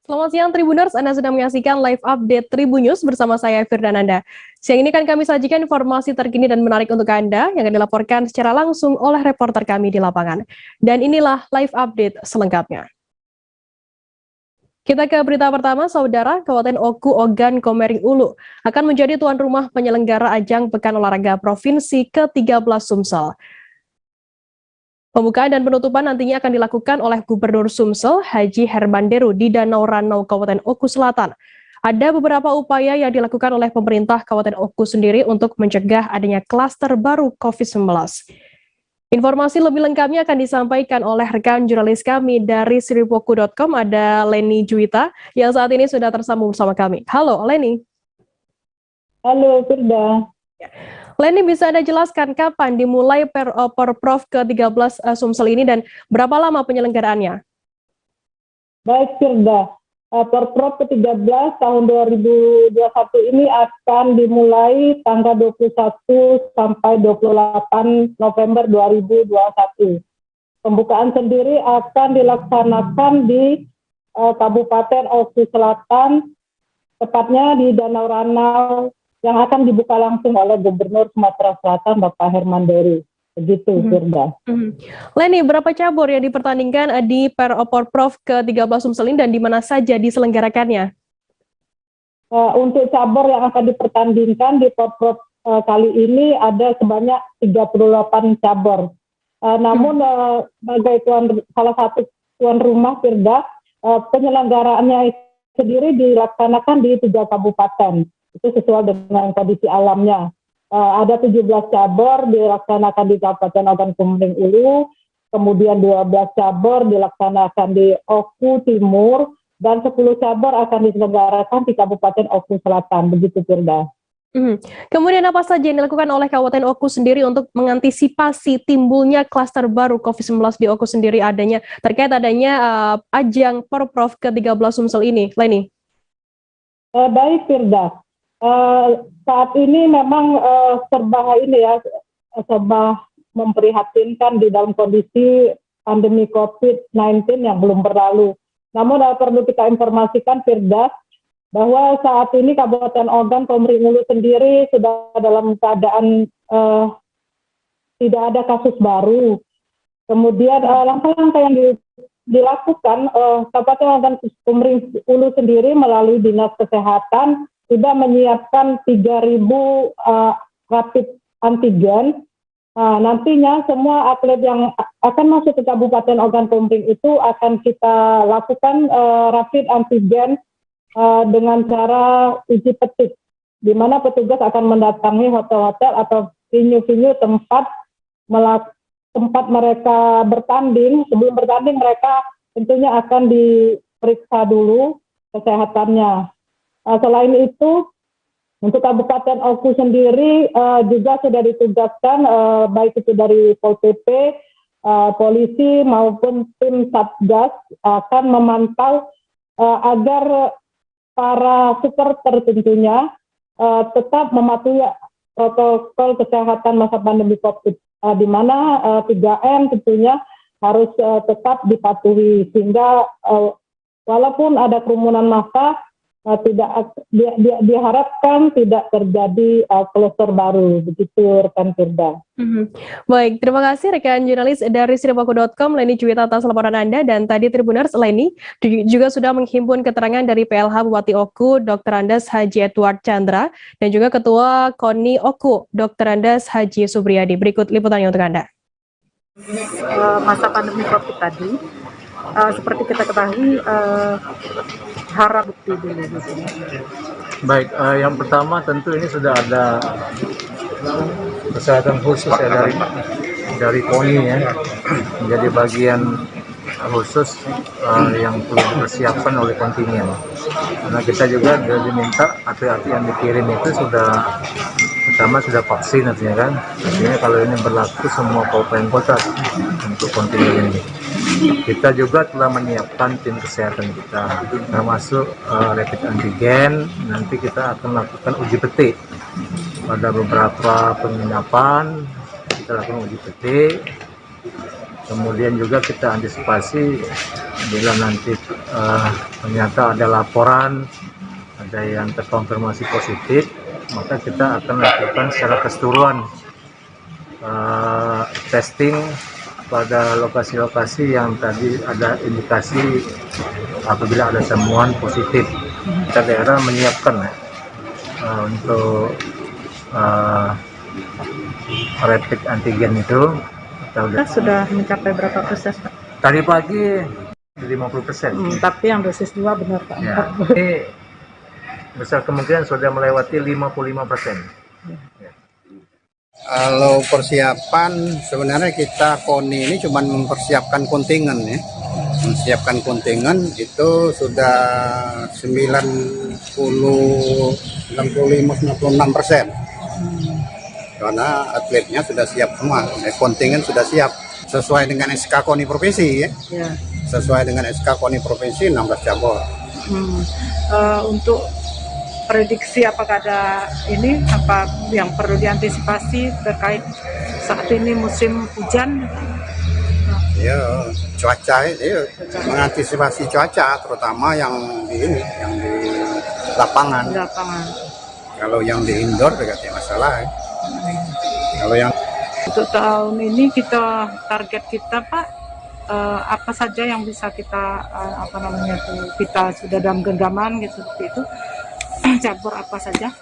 Selamat siang Tribuners, Anda sedang menyaksikan live update Tribun News bersama saya Firdananda. Siang ini kan kami sajikan informasi terkini dan menarik untuk Anda yang akan dilaporkan secara langsung oleh reporter kami di lapangan. Dan inilah live update selengkapnya. Kita ke berita pertama, Saudara. Kabupaten Oku Ogan Komering Ulu akan menjadi tuan rumah penyelenggara ajang Pekan Olahraga Provinsi ke-13 Sumsel. Pembukaan dan penutupan nantinya akan dilakukan oleh Gubernur Sumsel, Haji Hermanderu di Danau Ranau, Kabupaten Oku Selatan. Ada beberapa upaya yang dilakukan oleh pemerintah Kabupaten Oku sendiri untuk mencegah adanya klaster baru COVID-19. Informasi lebih lengkapnya akan disampaikan oleh rekan jurnalis kami dari sriwoku.com, ada Leni Juwita, yang saat ini sudah tersambung bersama kami. Halo, Leni. Halo, Firda. Leni, bisa Anda jelaskan kapan dimulai Perprov ke-13 Sumsel ini dan berapa lama penyelenggaraannya? Baik, Firda. Perprov ke-13 tahun 2021 ini akan dimulai tanggal 21 sampai 28 November 2021. Pembukaan sendiri akan dilaksanakan di Kabupaten Oku Selatan, tepatnya di Danau Ranau, yang akan dibuka langsung oleh Gubernur Sumatera Selatan, Bapak Hermanderu. Begitu, Firda. Leni, berapa cabur yang dipertandingkan di Perprov ke-13 Sumsel ini dan di mana saja diselenggarakannya? Untuk cabur yang akan dipertandingkan di Perprov kali ini ada sebanyak 38 cabur. Namun sebagai salah satu tuan rumah, Firda, penyelenggaraannya sendiri dilaksanakan di 3 kabupaten. Itu sesuai dengan kondisi alamnya. Ada 17 cabur dilaksanakan di Kabupaten Ogan Komering Ulu, kemudian 12 cabur dilaksanakan di Oku Timur, dan 10 cabur akan diselenggarakan di Kabupaten Oku Selatan. Begitu, Firda. Kemudian apa saja yang dilakukan oleh Kabupaten Oku sendiri untuk mengantisipasi timbulnya klaster baru COVID-19 di Oku sendiri terkait adanya ajang Perprov ke-13 Sumsel ini, Leni? Baik, Firda. Saat ini memang serba memprihatinkan di dalam kondisi pandemi COVID-19 yang belum berlalu. Namun perlu kita informasikan, Firda, bahwa saat ini Kabupaten Ogan Komering Ulu sendiri sudah dalam keadaan tidak ada kasus baru. Kemudian langkah-langkah yang dilakukan Kabupaten Ogan Komering Ulu sendiri melalui Dinas Kesehatan sudah menyiapkan 3.000 rapid antigen. Nantinya semua atlet yang akan masuk ke Kabupaten Ogan Komering itu akan kita lakukan rapid antigen dengan cara uji petik, di mana petugas akan mendatangi hotel-hotel atau venue-venue tempat mereka bertanding. Sebelum bertanding mereka tentunya akan diperiksa dulu kesehatannya. Selain itu, untuk Kabupaten Oku sendiri juga sudah ditugaskan baik itu dari Pol PP, polisi maupun tim Satgas akan memantau agar para supporter tentunya tetap mematuhi protokol kesehatan masa pandemi COVID, di mana 3M tentunya harus tetap dipatuhi, sehingga walaupun ada kerumunan massa, diharapkan tidak terjadi klaster baru. Begitu, rekan Firda. Baik, terima kasih rekan jurnalis dari sriwoku.com, Leni Juwita, atas laporan Anda. Dan tadi Tribuners, Leni juga sudah menghimpun keterangan dari PLH Bupati Oku, Dr. Andes Haji Edward Chandra, dan juga Ketua KONI Oku, Dr. Andes Haji Subriyadi. Berikut liputannya untuk Anda. Masa pandemi COVID tadi, seperti kita ketahui, harap bukti dulu di sini. Baik, yang pertama tentu ini sudah ada kesehatan khusus ya dari KONI ya, menjadi bagian khusus yang perlu dipersiapkan oleh kontingen. Karena kita juga diminta atlet-atlet yang dikirim itu pertama sudah vaksin artinya kan. Artinya kalau ini berlaku semua kabupaten kota untuk kontingen ini. Kita juga telah menyiapkan tim kesehatan kita, termasuk rapid antigen. Nanti kita akan lakukan uji petik pada beberapa penginapan. Kita lakukan uji petik Kemudian juga kita antisipasi bila nanti ternyata ada laporan, ada yang terkonfirmasi positif, maka kita akan lakukan secara keseluruhan testing pada lokasi-lokasi yang tadi ada indikasi apabila ada temuan positif. Kita daerah menyiapkan untuk rapid antigen itu. Kita sudah mencapai berapa persen, Pak? Tadi pagi 50%. Tapi yang dosis 2 benar, Pak? Ya, ini besar kemungkinan sudah melewati 55%. Kalau persiapan sebenarnya kita KONI ini cuma mempersiapkan kontingen ya. Menyiapkan kontingen itu sudah 95-96%. Karena atletnya sudah siap semua, kontingen sudah siap sesuai dengan SK KONI provinsi ya. Ya. Sesuai dengan SK KONI provinsi 16 cabur. Untuk prediksi apakah ada ini apa yang perlu diantisipasi terkait saat ini musim hujan? Ya, cuaca itu mengantisipasi cuaca terutama yang di ini, yang di lapangan. Di lapangan. Kalau yang di indoor tidak ada masalah. Ya. Kalau yang Untuk tahun ini target kita, Pak, apa saja yang bisa kita kita sudah dalam genggaman gitu seperti itu. Cabur apa saja?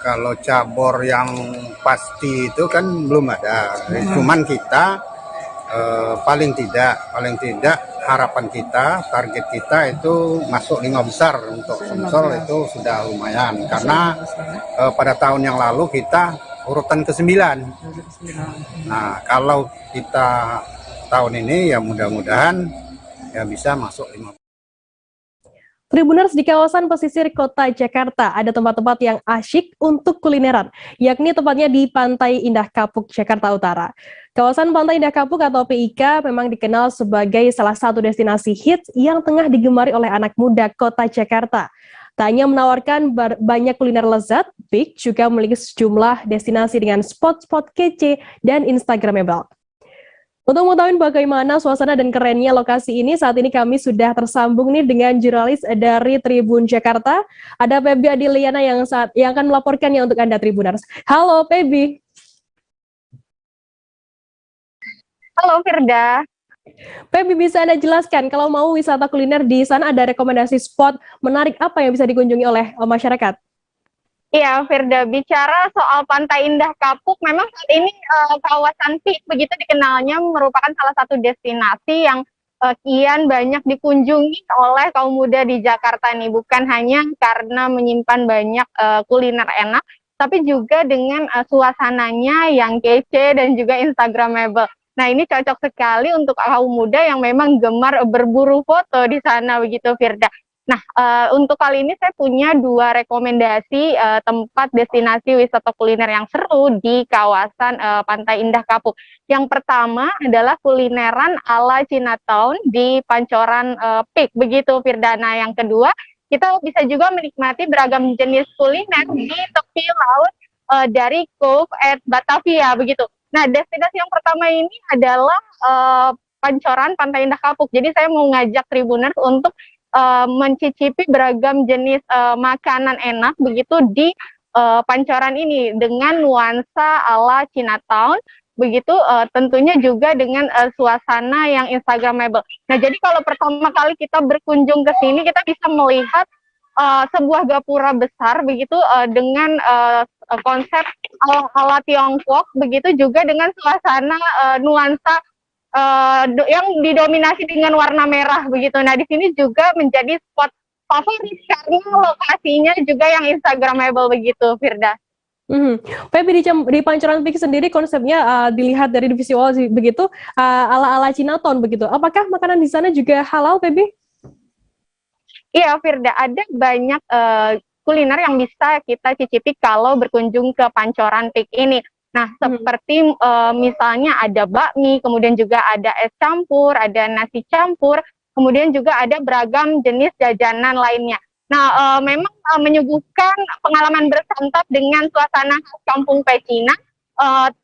kalau cabur yang pasti itu kan belum ada. Cuman kita paling tidak harapan kita, target kita itu masuk 5 besar untuk Sumsel itu sudah lumayan. Karena pada tahun yang lalu kita urutan ke-9. Nah, kalau kita tahun ini ya mudah-mudahan ya bisa masuk 5. Tribuners, di kawasan pesisir kota Jakarta ada tempat-tempat yang asyik untuk kulineran, yakni tepatnya di Pantai Indah Kapuk, Jakarta Utara. Kawasan Pantai Indah Kapuk atau PIK memang dikenal sebagai salah satu destinasi hits yang tengah digemari oleh anak muda kota Jakarta. Tak hanya menawarkan banyak kuliner lezat, PIK juga memiliki sejumlah destinasi dengan spot-spot kece dan instagramable. Untuk mengetahui bagaimana suasana dan kerennya lokasi ini, saat ini kami sudah tersambung nih dengan jurnalis dari Tribun Jakarta. Ada Pebi Adiliana yang akan melaporkannya untuk Anda Tribuners. Halo Pebi. Halo Firda. Pebi, bisa Anda jelaskan kalau mau wisata kuliner di sana ada rekomendasi spot menarik apa yang bisa dikunjungi oleh masyarakat? Iya, Firda, bicara soal Pantai Indah Kapuk, memang saat ini kawasan PIK begitu dikenalnya merupakan salah satu destinasi yang kian banyak dikunjungi oleh kaum muda di Jakarta nih. Bukan hanya karena menyimpan banyak kuliner enak, tapi juga dengan suasananya yang kece dan juga instagramable. Nah, ini cocok sekali untuk kaum muda yang memang gemar berburu foto di sana begitu, Firda. Nah, untuk kali ini saya punya 2 rekomendasi tempat destinasi wisata kuliner yang seru di kawasan Pantai Indah Kapuk. Yang pertama adalah kulineran ala Chinatown di Pancoran PIK, begitu Firda. Nah, yang kedua, kita bisa juga menikmati beragam jenis kuliner di tepi laut dari Cove at Batavia, begitu. Nah, destinasi yang pertama ini adalah Pancoran Pantai Indah Kapuk. Jadi saya mau ngajak Tribuners untuk mencicipi beragam jenis makanan enak begitu di Pancoran ini dengan nuansa ala Chinatown begitu, tentunya juga dengan suasana yang instagramable. Nah, jadi kalau pertama kali kita berkunjung ke sini kita bisa melihat sebuah gapura besar begitu dengan konsep ala Tiongkok begitu, juga dengan suasana nuansa yang didominasi dengan warna merah begitu. Nah, di sini juga menjadi spot favorit karena lokasinya juga yang instagramable begitu, Firda. Pebi, di Pancoran PIK sendiri konsepnya dilihat dari visual begitu ala-ala Chinatown begitu. Apakah makanan di sana juga halal, Pebi? Iya, Firda, ada banyak kuliner yang bisa kita cicipi kalau berkunjung ke Pancoran PIK ini. Nah, seperti misalnya ada bakmi, kemudian juga ada es campur, ada nasi campur, kemudian juga ada beragam jenis jajanan lainnya. Nah, memang menyuguhkan pengalaman bersantap dengan suasana khas kampung pecinan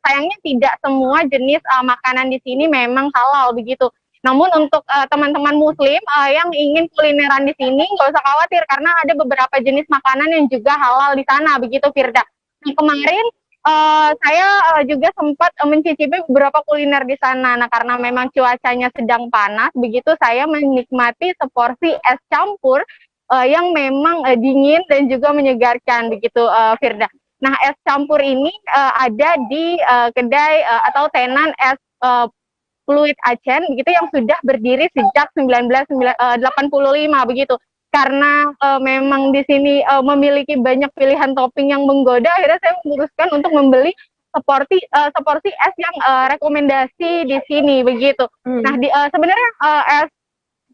sayangnya tidak semua jenis makanan di sini memang halal begitu. Namun untuk teman-teman muslim yang ingin kulineran di sini nggak usah khawatir karena ada beberapa jenis makanan yang juga halal di sana begitu Firda. Nah, kemarin saya juga sempat mencicipi beberapa kuliner di sana. Nah, karena memang cuacanya sedang panas begitu saya menikmati seporsi es campur yang memang dingin dan juga menyegarkan begitu Firda. Nah, es campur ini ada di kedai atau tenan es Fluid Aceh begitu yang sudah berdiri sejak 1985 begitu. Karena memang di sini memiliki banyak pilihan topping yang menggoda, akhirnya saya memutuskan untuk membeli seporsi es yang rekomendasi di sini begitu. Nah, sebenarnya es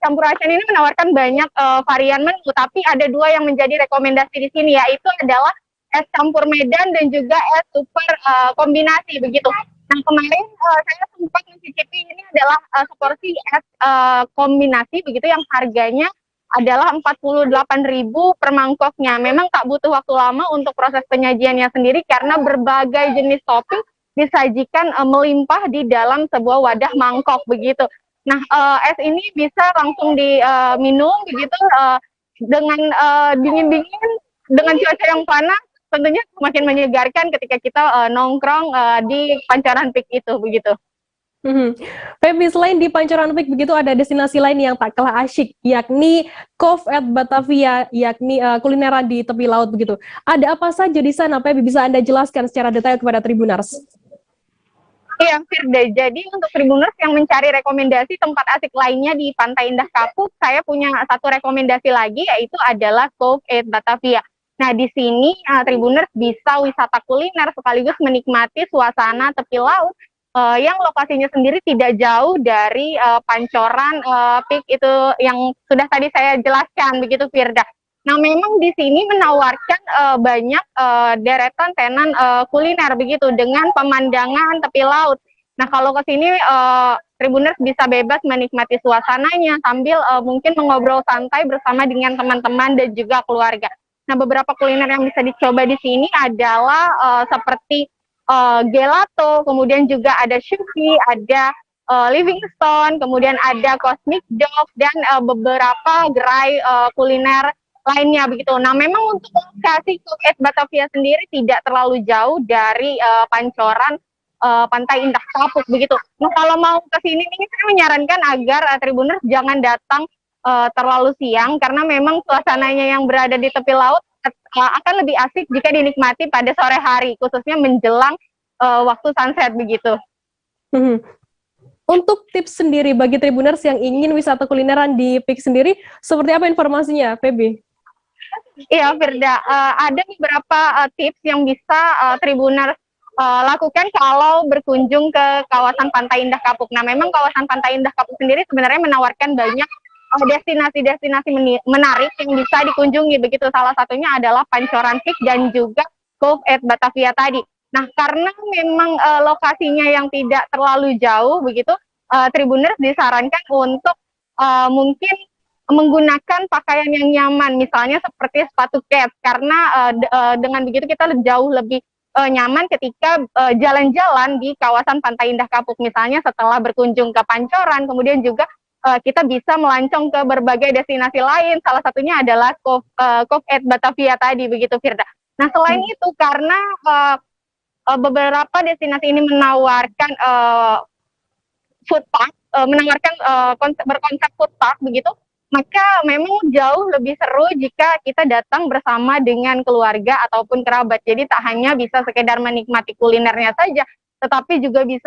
campur Aceh ini menawarkan banyak varian menu, tapi ada dua yang menjadi rekomendasi di sini, yaitu adalah es campur Medan dan juga es super kombinasi begitu. Nah, kemarin saya sempat mencicipi ini adalah seporsi es kombinasi begitu yang harganya adalah 48.000 per mangkoknya. Memang tak butuh waktu lama untuk proses penyajiannya sendiri karena berbagai jenis topping disajikan melimpah di dalam sebuah wadah mangkok begitu. Nah, es ini bisa langsung diminum begitu dengan dingin-dingin dengan cuaca yang panas. Tentunya semakin menyegarkan ketika kita nongkrong di Pancoran Peak itu begitu. Feby, selain di Pancoran Peak begitu ada destinasi lain yang tak kalah asyik, yakni Cove at Batavia, yakni kulineran di tepi laut begitu. Ada apa saja di sana, Feby? Bisa Anda jelaskan secara detail kepada Tribuners? Iya, Firda. Jadi untuk Tribuners yang mencari rekomendasi tempat asik lainnya di Pantai Indah Kapuk, saya punya satu rekomendasi lagi, yaitu adalah Cove at Batavia. Nah, di sini Tribuners bisa wisata kuliner sekaligus menikmati suasana tepi laut yang lokasinya sendiri tidak jauh dari Pancoran Peak itu yang sudah tadi saya jelaskan begitu Firda. Nah, memang di sini menawarkan banyak deretan tenan kuliner begitu dengan pemandangan tepi laut. Nah, kalau ke sini Tribuners bisa bebas menikmati suasananya sambil mungkin mengobrol santai bersama dengan teman-teman dan juga keluarga. Nah, beberapa kuliner yang bisa dicoba di sini adalah seperti gelato, kemudian juga ada shuki, ada Livingstone, kemudian ada Cosmic Dog, dan beberapa gerai kuliner lainnya begitu. Nah, memang untuk lokasi Cove at Batavia sendiri tidak terlalu jauh dari Pancoran Pantai Indah Kapuk begitu. Nah, kalau mau ke sini nih, saya menyarankan agar Tribuners jangan datang terlalu siang karena memang suasananya yang berada di tepi laut akan lebih asik jika dinikmati pada sore hari, khususnya menjelang waktu sunset begitu. Untuk tips sendiri bagi Tribuners yang ingin wisata kulineran di Peak sendiri, seperti apa informasinya, Feby? Iya, Firda. Ada beberapa tips yang bisa Tribuners lakukan kalau berkunjung ke kawasan Pantai Indah Kapuk. Nah, memang kawasan Pantai Indah Kapuk sendiri sebenarnya menawarkan banyak destinasi-destinasi menarik yang bisa dikunjungi begitu. Salah satunya adalah Pancoran Peak dan juga Cove at Batavia tadi. Nah, karena memang lokasinya yang tidak terlalu jauh begitu, Tribuners disarankan untuk mungkin menggunakan pakaian yang nyaman, misalnya seperti sepatu kets, karena dengan begitu kita jauh lebih nyaman ketika jalan-jalan di kawasan Pantai Indah Kapuk, misalnya setelah berkunjung ke Pancoran, kemudian juga kita bisa melancong ke berbagai destinasi lain, salah satunya adalah Cove at Batavia tadi, begitu Firda. Nah, selain itu, karena beberapa destinasi ini menawarkan food park, menawarkan berkonsep food park, begitu, maka memang jauh lebih seru jika kita datang bersama dengan keluarga ataupun kerabat. Jadi tak hanya bisa sekedar menikmati kulinernya saja, tetapi juga bisa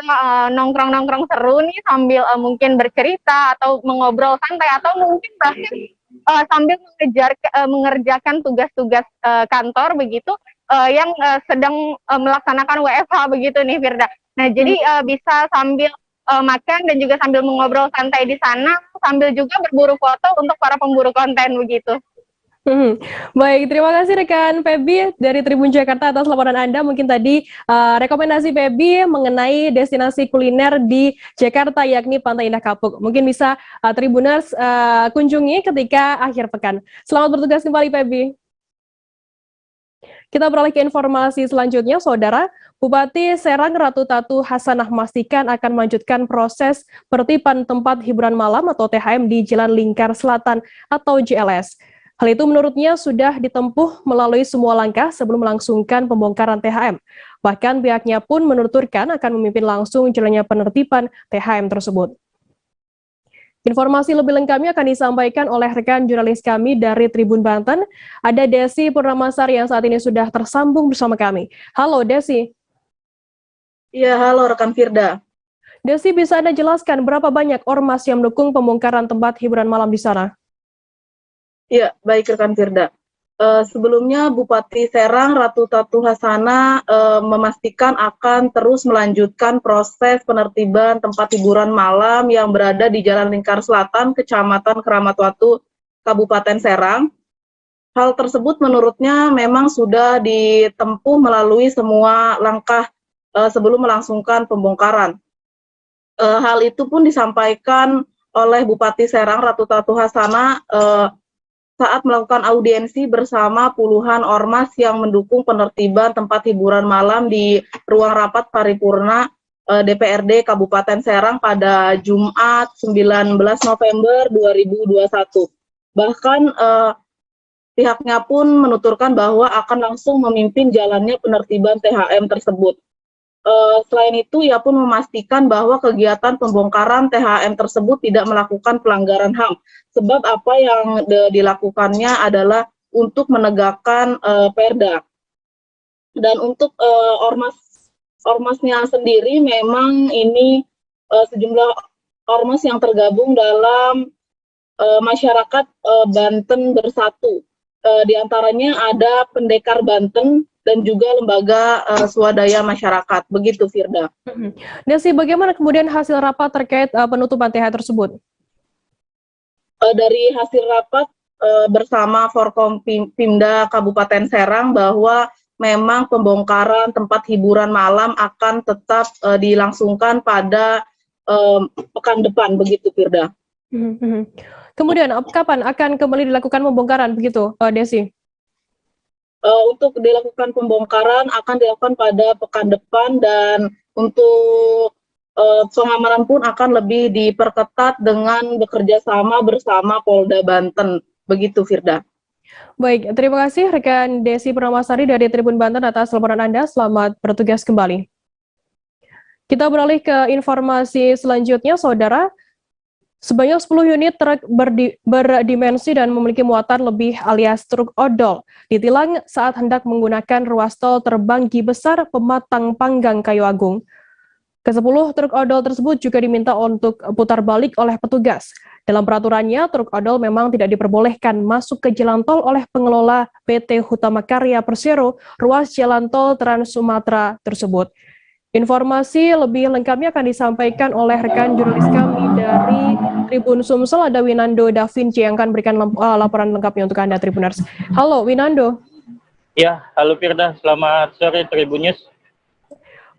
nongkrong-nongkrong seru nih sambil mungkin bercerita atau mengobrol santai atau mungkin bahkan sambil mengerjakan tugas-tugas kantor begitu yang sedang melaksanakan WFH begitu nih Firda. Nah, jadi bisa sambil makan dan juga sambil mengobrol santai di sana sambil juga berburu foto untuk para pemburu konten begitu. Baik, terima kasih rekan Feby dari Tribun Jakarta atas laporan Anda. Mungkin tadi rekomendasi Feby mengenai destinasi kuliner di Jakarta yakni Pantai Indah Kapuk. Mungkin bisa Tribuners kunjungi ketika akhir pekan. Selamat bertugas kembali Feby. Kita beralih ke informasi selanjutnya, Saudara. Bupati Serang Ratu Tatu Hasanah memastikan akan melanjutkan proses penertiban tempat hiburan malam atau THM di Jalan Lingkar Selatan atau JLS. Hal itu menurutnya sudah ditempuh melalui semua langkah sebelum melangsungkan pembongkaran THM. Bahkan pihaknya pun menuturkan akan memimpin langsung jalannya penertiban THM tersebut. Informasi lebih lengkapnya akan disampaikan oleh rekan jurnalis kami dari Tribun Banten. Ada Desi Purnamasari yang saat ini sudah tersambung bersama kami. Halo Desi. Iya, halo rekan Firda. Desi, bisa Anda jelaskan berapa banyak ormas yang mendukung pembongkaran tempat hiburan malam di sana? Iya, baik rekan Firda. Sebelumnya Bupati Serang Ratu Tatu Hasanah memastikan akan terus melanjutkan proses penertiban tempat hiburan malam yang berada di Jalan Lingkar Selatan, Kecamatan Keramat Watu, Kabupaten Serang. Hal tersebut menurutnya memang sudah ditempuh melalui semua langkah sebelum melangsungkan pembongkaran. Hal itu pun disampaikan oleh Bupati Serang Ratu Tatu Hasanah saat melakukan audiensi bersama puluhan ormas yang mendukung penertiban tempat hiburan malam di ruang rapat paripurna DPRD Kabupaten Serang pada Jumat 19 November 2021. Bahkan pihaknya pun menuturkan bahwa akan langsung memimpin jalannya penertiban THM tersebut. Selain itu, ia pun memastikan bahwa kegiatan pembongkaran THM tersebut tidak melakukan pelanggaran HAM, sebab apa yang dilakukannya adalah untuk menegakkan perda. Dan untuk ormasnya sendiri, memang ini sejumlah ormas yang tergabung dalam masyarakat Banten Bersatu. Di antaranya ada Pendekar Banten dan juga lembaga swadaya masyarakat. Begitu, Firda. Desi, bagaimana kemudian hasil rapat terkait penutupan THM tersebut? Dari hasil rapat bersama Forkom Pimda Kabupaten Serang bahwa memang pembongkaran tempat hiburan malam akan tetap dilangsungkan pada pekan depan, begitu, Firda. Kemudian kapan akan kembali dilakukan pembongkaran, begitu, Desi? Untuk dilakukan pembongkaran akan dilakukan pada pekan depan, dan untuk pengamanan pun akan lebih diperketat dengan bekerja sama bersama Polda Banten. Begitu, Firda. Baik, terima kasih rekan Desi Purnamasari dari Tribun Banten atas laporan Anda. Selamat bertugas kembali. Kita beralih ke informasi selanjutnya, Saudara. Sebanyak 10 unit truk berdimensi dan memiliki muatan lebih alias truk odol ditilang saat hendak menggunakan ruas tol Terbanggi Besar Pematang Panggang Kayu Agung. Ke-10 truk odol tersebut juga diminta untuk putar balik oleh petugas. Dalam peraturannya, truk odol memang tidak diperbolehkan masuk ke jalan tol oleh pengelola PT Hutama Karya Persero ruas jalan tol Trans Sumatera tersebut. Informasi lebih lengkapnya akan disampaikan oleh rekan jurnalis kami dari Tribun Sumsel, ada Winando Da Vinci yang akan berikan laporan lengkapnya untuk Anda, Tribuners. Halo, Winando. Ya, halo Firda, selamat sore Tribunnews.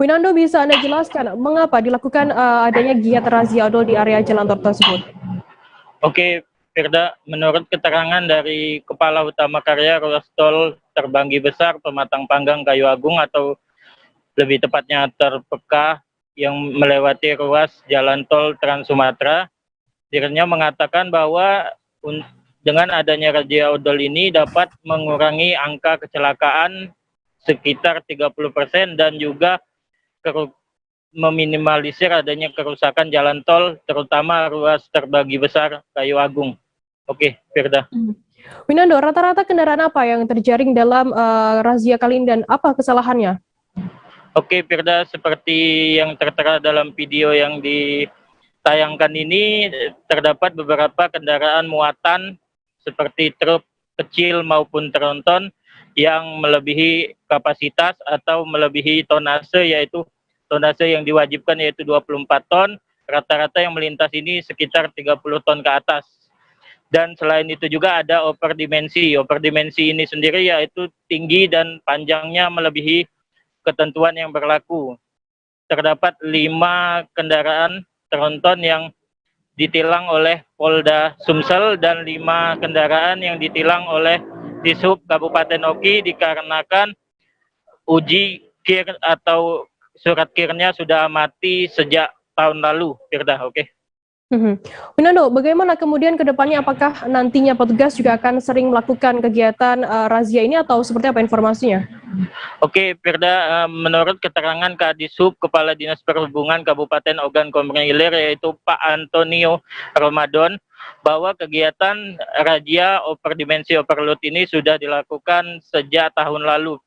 Winando, bisa Anda jelaskan mengapa dilakukan adanya giat razia odol di area jalan tol tersebut? Oke, Firda, menurut keterangan dari Kepala Hutama Karya Ruas Tol Terbanggi Besar Pematang Panggang Kayu Agung, atau lebih tepatnya Terpeka, yang melewati ruas jalan tol Trans Sumatera, dirinya mengatakan bahwa dengan adanya razia odol ini dapat mengurangi angka kecelakaan sekitar 30% dan juga meminimalisir adanya kerusakan jalan tol, terutama ruas Terbanggi Besar Kayu Agung. Oke, Firda. Winando, rata-rata kendaraan apa yang terjaring dalam razia kali ini dan apa kesalahannya? Oke, Firda, seperti yang tertera dalam video yang ditayangkan ini, terdapat beberapa kendaraan muatan seperti truk kecil maupun tronton yang melebihi kapasitas atau melebihi tonase, yaitu tonase yang diwajibkan yaitu 24 ton. Rata-rata yang melintas ini sekitar 30 ton ke atas. Dan selain itu juga ada overdimensi. Overdimensi ini sendiri yaitu tinggi dan panjangnya melebihi ketentuan yang berlaku. Terdapat 5 kendaraan tronton yang ditilang oleh Polda Sumsel dan 5 kendaraan yang ditilang oleh Dishub Kabupaten Oki dikarenakan uji kir atau surat kirnya sudah mati sejak tahun lalu, Firda. Oke. Winando, bagaimana kemudian ke depannya, apakah nantinya petugas juga akan sering melakukan kegiatan razia ini atau seperti apa informasinya? Oke, Firda, menurut keterangan Kadishub Kepala Dinas Perhubungan Kabupaten Ogan Komering Ilir yaitu Pak Antonio Ramadan, bahwa kegiatan razia overdimensi overload ini sudah dilakukan sejak tahun lalu,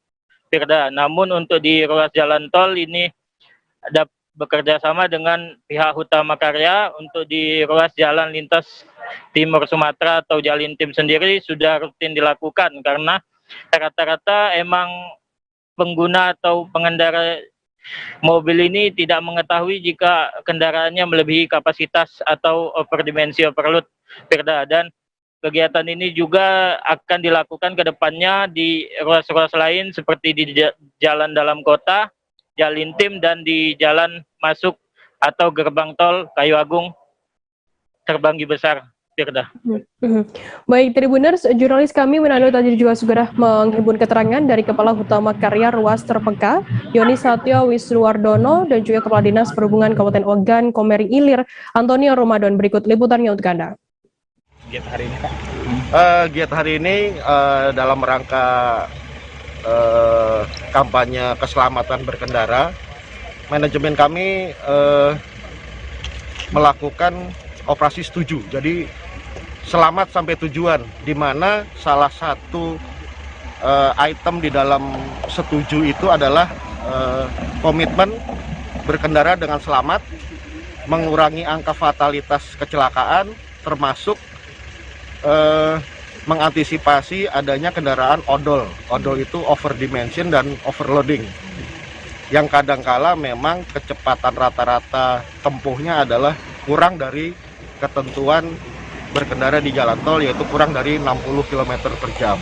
Firda. Namun untuk di ruas jalan tol ini ada bekerja sama dengan pihak Hutama Karya. Untuk di ruas jalan lintas Timur Sumatera atau Jalintim sendiri sudah rutin dilakukan karena rata-rata emang pengguna atau pengendara mobil ini tidak mengetahui jika kendaraannya melebihi kapasitas atau overdimensi overload, Firda. Dan kegiatan ini juga akan dilakukan ke depannya di ruas-ruas lain seperti di jalan dalam kota, Jalintim, dan di jalan masuk atau gerbang tol Kayu Agung Terbanggi Besar, Firda. Baik, Tribuners, jurnalis kami Winando tadi juga sudah menghimpun keterangan dari Kepala Hutama Karya Ruas Terpeka, Yoni Satyo Wisnuwardono, dan juga Kepala Dinas Perhubungan Kabupaten Ogan Komering Ilir, Antonio Ramadan. Berikut liputannya untuk Anda. Giat hari ini, Pak? Giat hari ini dalam rangka kampanye keselamatan berkendara, manajemen kami melakukan operasi setuju. Jadi selamat sampai tujuan, di mana salah satu item di dalam setuju itu adalah komitmen berkendara dengan selamat, mengurangi angka fatalitas kecelakaan, termasuk mengantisipasi adanya kendaraan odol. Odol itu overdimension dan overloading, yang kadangkala memang kecepatan rata-rata tempuhnya adalah kurang dari ketentuan berkendara di jalan tol, yaitu kurang dari 60 km per jam.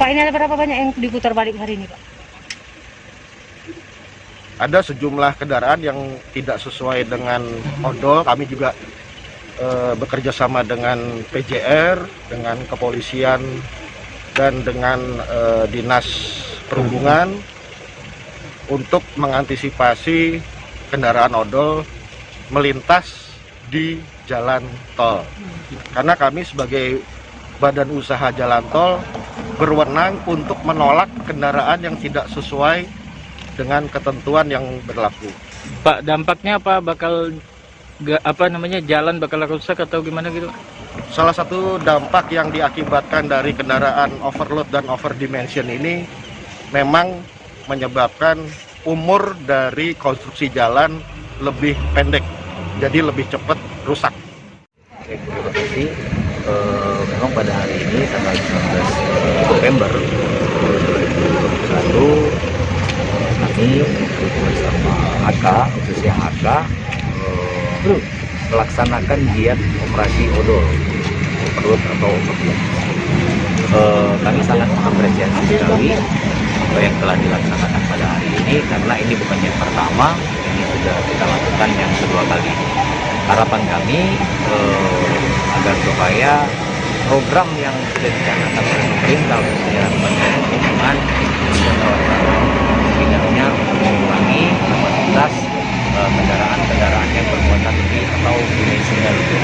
Pak, ini ada berapa banyak yang diputar balik hari ini, Pak? Ada sejumlah kendaraan yang tidak sesuai dengan odol. Kami juga bekerja sama dengan PJR, dengan kepolisian, dan dengan Dinas Perhubungan untuk mengantisipasi kendaraan odol melintas di jalan tol. Karena kami sebagai badan usaha jalan tol berwenang untuk menolak kendaraan yang tidak sesuai dengan ketentuan yang berlaku. Pak, dampaknya apa? Bakal jalan bakal rusak atau gimana gitu? Salah satu dampak yang diakibatkan dari kendaraan overload dan overdimension ini memang menyebabkan umur dari konstruksi jalan lebih pendek, jadi lebih cepat rusak. Terima kasih. Memang pada hari ini tanggal 19 November 2021 kami bersama AK, khususnya AK, melaksanakan giat operasi odol, overload atau overload. Kami sangat mengapresiasi sekali apa yang telah dilaksanakan pada hari ini, karena ini bukan yang pertama, ini sudah kita lakukan yang kedua kali. Harapan kami agar supaya program yang sudah dicanangkan oleh pemerintah khususnya Kementerian Perhubungan setidaknya mengurangi kapasitas kendaraan-kendaraan yang bermuatan lebih atau dimensinya lebih.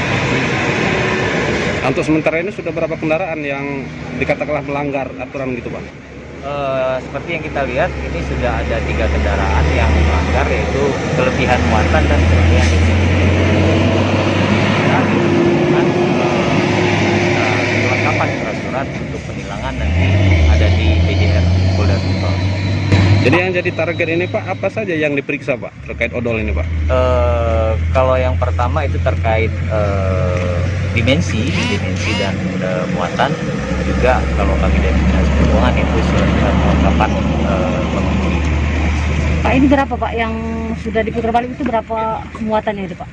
Untuk sementara ini sudah berapa kendaraan yang dikatakanlah melanggar aturan gitu, Pak? Seperti yang kita lihat, ini sudah ada 3 kendaraan yang melanggar, yaitu kelebihan muatan dan kelebihan kelengkapan surat-surat untuk penilangan nanti ada di PJR Polda Sumbar. Jadi yang jadi target ini, Pak, apa saja yang diperiksa, Pak, terkait odol ini, Pak? Kalau yang pertama itu terkait dimensi dan muatan. Juga kalau kami dari Dinas Perhubungan itu surat kelengkapan pengemudi. Pak, ini berapa, Pak, yang sudah diputar balik itu berapa muatannya itu, Pak?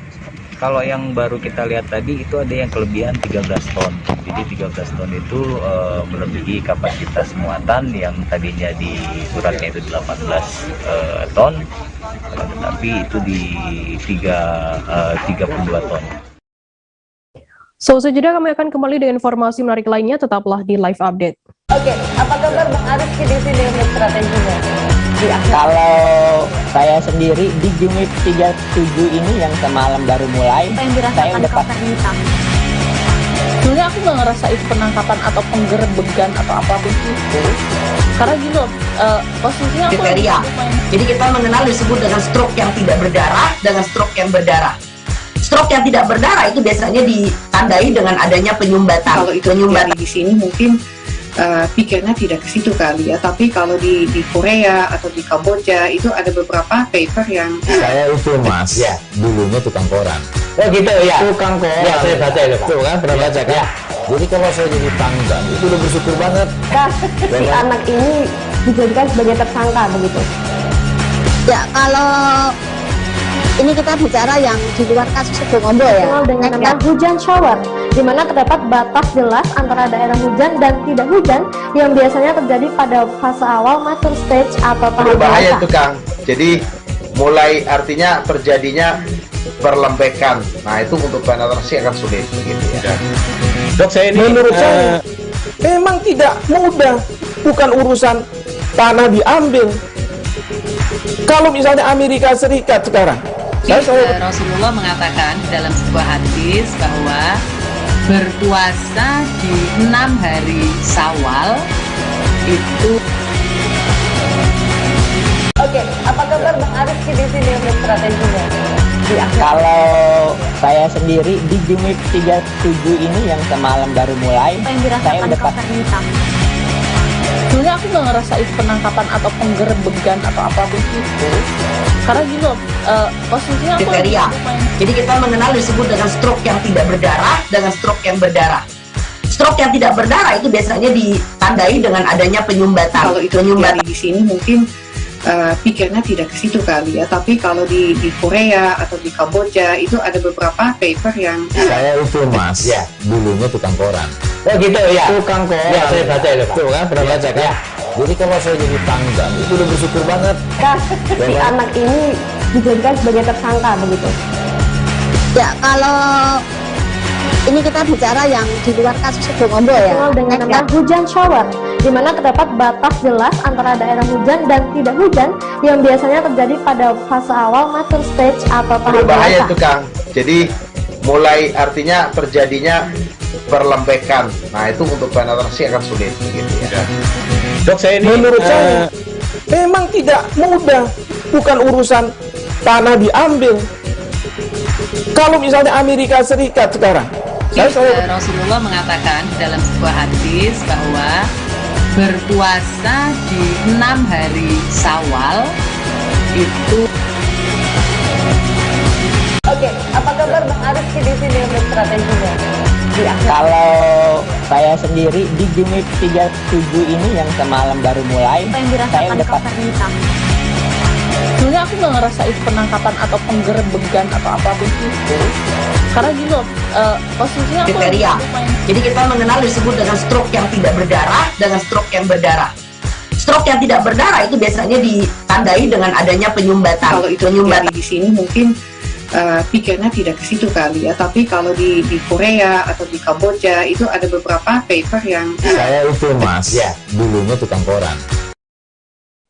Kalau yang baru kita lihat tadi itu ada yang kelebihan 13 ton. Jadi 13 ton itu melebihi kapasitas muatan yang tadinya di suratnya itu 18 ton, tetapi itu di 32 ton. So, sejenak kami akan kembali dengan informasi menarik lainnya, tetaplah di Live Update. Oke, apa kabar Bang Aris di sini dengan strateginya? Kalau saya sendiri di Jumit 37 ini yang semalam baru mulai, saya udah pas. Sebenarnya aku nggak ngerasa itu penangkapan atau penggerebegan atau apapun itu. Karena gini loh, posisinya aku kriteria. Jadi kita mengenal disebut dengan stroke yang tidak berdarah dengan stroke yang berdarah. Stroke yang tidak berdarah itu biasanya ditandai dengan adanya penyumbatan. Kalau itu penyumbatan di sini mungkin pikirnya tidak ke situ kali ya, tapi kalau di Korea atau di Kamboja itu ada beberapa paper yang Saya itu mas, ya dulunya tukang koran. Oh gitu ya. Tukang koran. Ya saya baca itu pak. Tuh kan pernah baca kan? Ya. Jadi kalau saya jadi tanggal itu udah bersyukur banget. Si anak ini dijadikan sebagai tersangka begitu. Ya, kalau ini kita bicara yang di luar kasus Situbondo ya. Dengan nama hujan shower, di mana terdapat batas jelas antara daerah hujan dan tidak hujan yang biasanya terjadi pada fase awal mature stage atau tahap berbahaya itu Kang. Jadi mulai artinya terjadinya perlembekan. Nah itu untuk penetrasi akan sulit gitu ya. Dok, saya ini menurut saya memang tidak mudah, bukan urusan tanah diambil. Kalau misalnya Amerika Serikat sekarang, Rasulullah mengatakan dalam sebuah hadis bahwa berpuasa di 6 hari Syawal itu. Oke, apa kabar Bang Arif di sini untuk strateginya? Kalau saya sendiri di Jumit 37 ini yang semalam baru mulai, saya udah pas. Sebenarnya aku nggak ngerasa itu penangkapan atau penggerebegan atau apapun itu. Karena gini loh, posisinya aku kriteria. Jadi kita mengenal disebut dengan stroke yang tidak berdarah dengan stroke yang berdarah. Stroke yang tidak berdarah itu biasanya ditandai dengan adanya penyumbatan. Kalau itu penyumbatan di sini mungkin pikirnya tidak ke situ kali ya, tapi kalau di Korea atau di Kamboja itu ada beberapa paper yang Saya itu mas, ya dulunya tukang koran. Oh gitu ya. Tukang koran. Ya saya baca itu pak. Tuh kan pernah baca kan? Ya. Jadi kalau saya jadi tanggal itu udah bersyukur banget. Si anak ini dijadikan sebagai tersangka begitu. Ya, kalau ini kita bicara yang di luar kasus Situbondo ya. Dengan nama hujan shower, di mana terdapat batas jelas antara daerah hujan dan tidak hujan yang biasanya terjadi pada fase awal mature stage atau tahap Berbahaya itu Kang. Jadi mulai artinya terjadinya perlembekan. Nah itu untuk penetrasi akan sulit gitu ya. Dok, saya ini menurut saya memang tidak mudah, bukan urusan tanah diambil. Kalau misalnya Amerika Serikat sekarang, Rasulullah mengatakan dalam sebuah hadis bahwa berpuasa di 6 hari Syawal itu. Oke, apa kabar Bang Arif di sini untuk strateginya? Kalau saya sendiri di Jumit 37 ini yang semalam baru mulai, saya udah pas. Sebenarnya aku nggak ngerasa itu penangkapan atau penggerebegan atau apapun itu. Karena gini loh, posisinya aku kriteria. Jadi kita mengenal disebut dengan stroke yang tidak berdarah dengan stroke yang berdarah. Stroke yang tidak berdarah itu biasanya ditandai dengan adanya penyumbatan. Kalau itu penyumbatan di sini mungkin pikirnya tidak ke situ kali ya, tapi kalau di Korea atau di Kamboja itu ada beberapa paper yang Saya itu mas, ya dulunya tukang koran.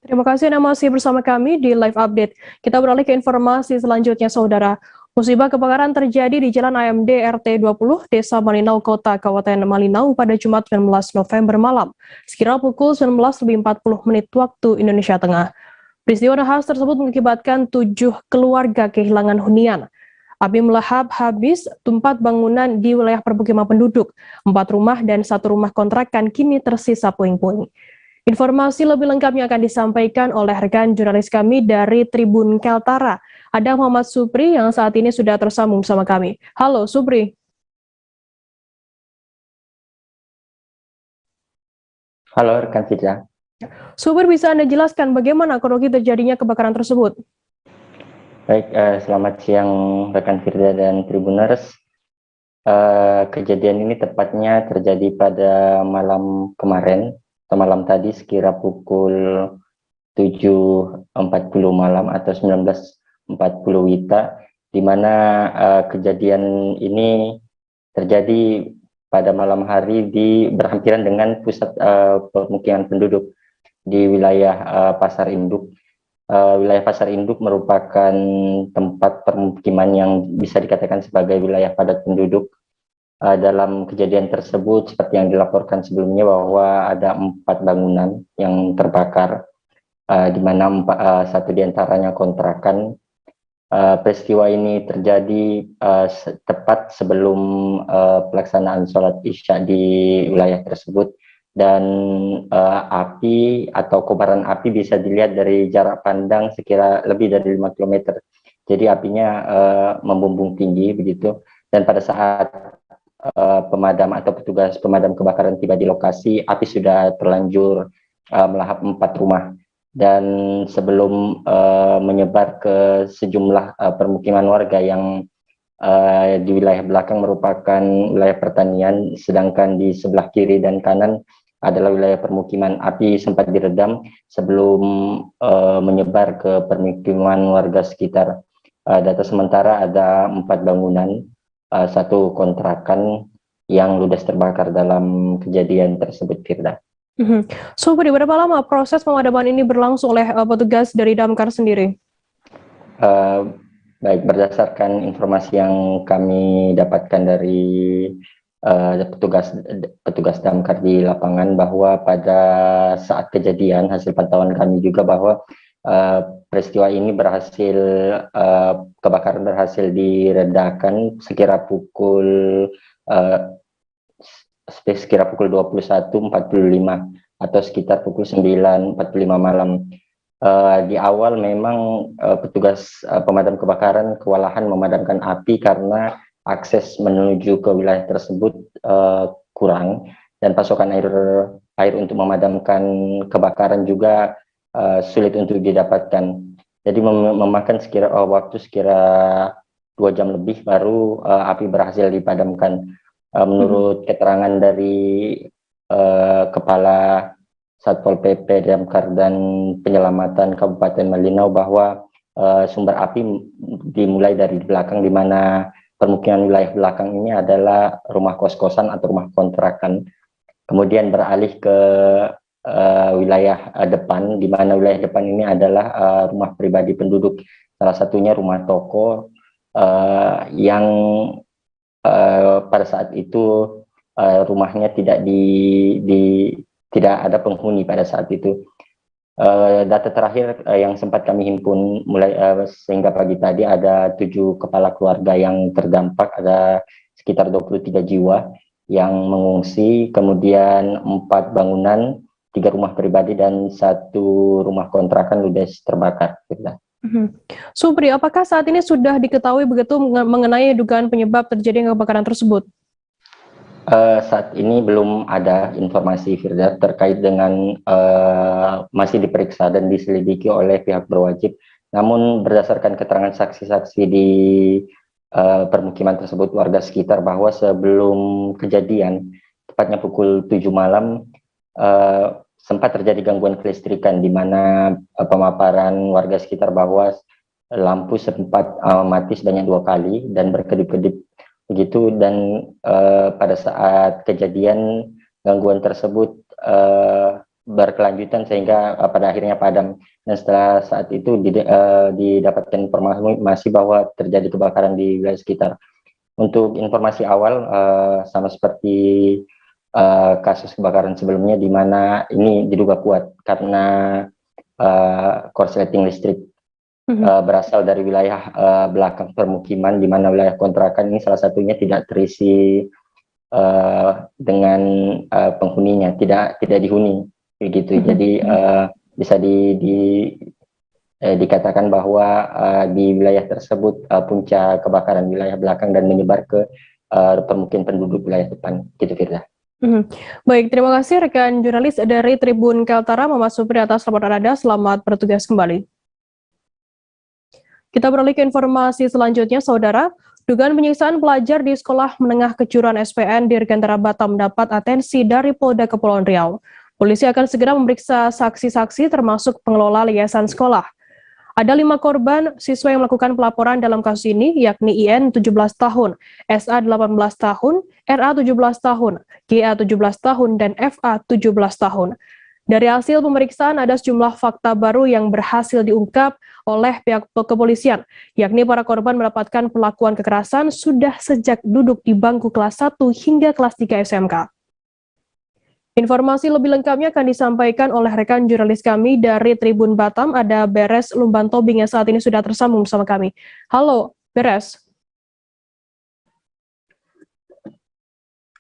Terima kasih Anda masih bersama kami di Live Update. Kita beralih ke informasi selanjutnya, Saudara. Musibah kebakaran terjadi di Jalan AMD RT 20, Desa Malinau, Kota Kabupaten Malinau pada Jumat 19 November malam, sekira pukul 19.40 waktu Indonesia Tengah. Peristiwa nahas tersebut mengakibatkan 7 keluarga kehilangan hunian. Api melahap habis 4 bangunan di wilayah permukiman penduduk, 4 rumah dan 1 rumah kontrakan kini tersisa puing-puing. Informasi lebih lengkapnya akan disampaikan oleh rekan jurnalis kami dari Tribun Kaltara. Ada Muhammad Supri yang saat ini sudah tersambung bersama kami. Halo Supri. Halo rekan Fitza. Supri, bisa Anda jelaskan bagaimana kronologi terjadinya kebakaran tersebut? Baik, selamat siang rekan Firda dan Tribuners. Kejadian ini tepatnya terjadi pada malam kemarin, atau malam tadi sekira pukul 7.40 malam atau 19.40 WITA, di mana kejadian ini terjadi pada malam hari berhampiran dengan pusat pemukiman penduduk di wilayah Pasar Induk, wilayah Pasar Induk merupakan tempat permukiman yang bisa dikatakan sebagai wilayah padat penduduk. Dalam kejadian tersebut, seperti yang dilaporkan sebelumnya, bahwa ada 4 bangunan yang terbakar, di mana satu diantaranya kontrakan. Peristiwa ini terjadi tepat sebelum pelaksanaan sholat Isya di wilayah tersebut, dan api atau kobaran api bisa dilihat dari jarak pandang sekira lebih dari 5 km. Jadi apinya membumbung tinggi begitu, dan pada saat pemadam atau petugas pemadam kebakaran tiba di lokasi, api sudah terlanjur melahap 4 rumah. Dan sebelum menyebar ke sejumlah permukiman warga yang di wilayah belakang merupakan wilayah pertanian, sedangkan di sebelah kiri dan kanan adalah wilayah permukiman. Api sempat diredam sebelum menyebar ke permukiman warga sekitar. Data sementara ada 4 bangunan, 1 kontrakan yang ludes terbakar dalam kejadian tersebut, Firda. Supri, berapa lama proses pemadaman ini berlangsung oleh petugas dari Damkar sendiri? Baik, berdasarkan informasi yang kami dapatkan dari petugas Damkar di lapangan, bahwa pada saat kejadian, hasil pantauan kami juga bahwa peristiwa ini kebakaran berhasil diredakan sekira pukul 21.45 atau sekitar pukul 9.45 malam. Di awal memang petugas pemadam kebakaran kewalahan memadamkan api karena akses menuju ke wilayah tersebut kurang, dan pasokan air untuk memadamkan kebakaran juga sulit untuk didapatkan. Jadi memakan waktu sekira 2 jam lebih baru api berhasil dipadamkan. Menurut keterangan dari Kepala Satpol PP Damkar dan Penyelamatan Kabupaten Malinau, bahwa sumber api dimulai dari belakang, di mana permukiman wilayah belakang ini adalah rumah kos-kosan atau rumah kontrakan, kemudian beralih ke wilayah depan, di mana wilayah depan ini adalah rumah pribadi penduduk, salah satunya rumah toko yang pada saat itu rumahnya tidak ada penghuni pada saat itu. Data terakhir yang sempat kami himpun mulai sehingga pagi tadi, ada 7 kepala keluarga yang terdampak, ada sekitar 23 jiwa yang mengungsi, kemudian 4 bangunan, 3 rumah pribadi dan 1 rumah kontrakan ludes terbakar. Supri, apakah saat ini sudah diketahui begitu mengenai dugaan penyebab terjadinya kebakaran tersebut? Saat ini belum ada informasi, Firda, terkait dengan masih diperiksa dan diselidiki oleh pihak berwajib. Namun berdasarkan keterangan saksi-saksi di permukiman tersebut, warga sekitar, bahwa sebelum kejadian, tepatnya pukul 7 malam, sempat terjadi gangguan kelistrikan, di mana pemaparan warga sekitar bahwa lampu sempat mati sebanyak 2 kali dan berkedip-kedip begitu, dan pada saat kejadian gangguan tersebut berkelanjutan sehingga pada akhirnya padam. Dan setelah saat itu didapatkan informasi bahwa terjadi kebakaran di wilayah sekitar. Untuk informasi awal, sama seperti kasus kebakaran sebelumnya, di mana ini diduga kuat karena korsleting listrik berasal dari wilayah belakang permukiman, di mana wilayah kontrakan ini salah satunya tidak terisi dengan penghuninya, tidak dihuni begitu. Jadi bisa dikatakan bahwa di wilayah tersebut puncak kebakaran wilayah belakang dan menyebar ke permukiman penduduk wilayah depan, gitu, Firda. Baik, terima kasih rekan jurnalis dari Tribun Kaltara, Muhammad Supri, atas laporan Anda. Selamat bertugas kembali. Kita beralih ke informasi selanjutnya, Saudara. Dugaan penyiksaan pelajar di Sekolah Menengah Kejuruan SPN Dirgantara Batam mendapat atensi dari Polda Kepulauan Riau. Polisi akan segera memeriksa saksi-saksi termasuk pengelola yayasan sekolah. Ada 5 korban siswa yang melakukan pelaporan dalam kasus ini, yakni IN 17 tahun, SA 18 tahun, RA 17 tahun, GA 17 tahun, dan FA 17 tahun. Dari hasil pemeriksaan ada sejumlah fakta baru yang berhasil diungkap oleh pihak kepolisian, yakni para korban mendapatkan perlakuan kekerasan sudah sejak duduk di bangku kelas 1 hingga kelas 3 SMK. Informasi lebih lengkapnya akan disampaikan oleh rekan jurnalis kami dari Tribun Batam, ada Beres Lumbantobing yang saat ini sudah tersambung bersama kami. Halo, Beres.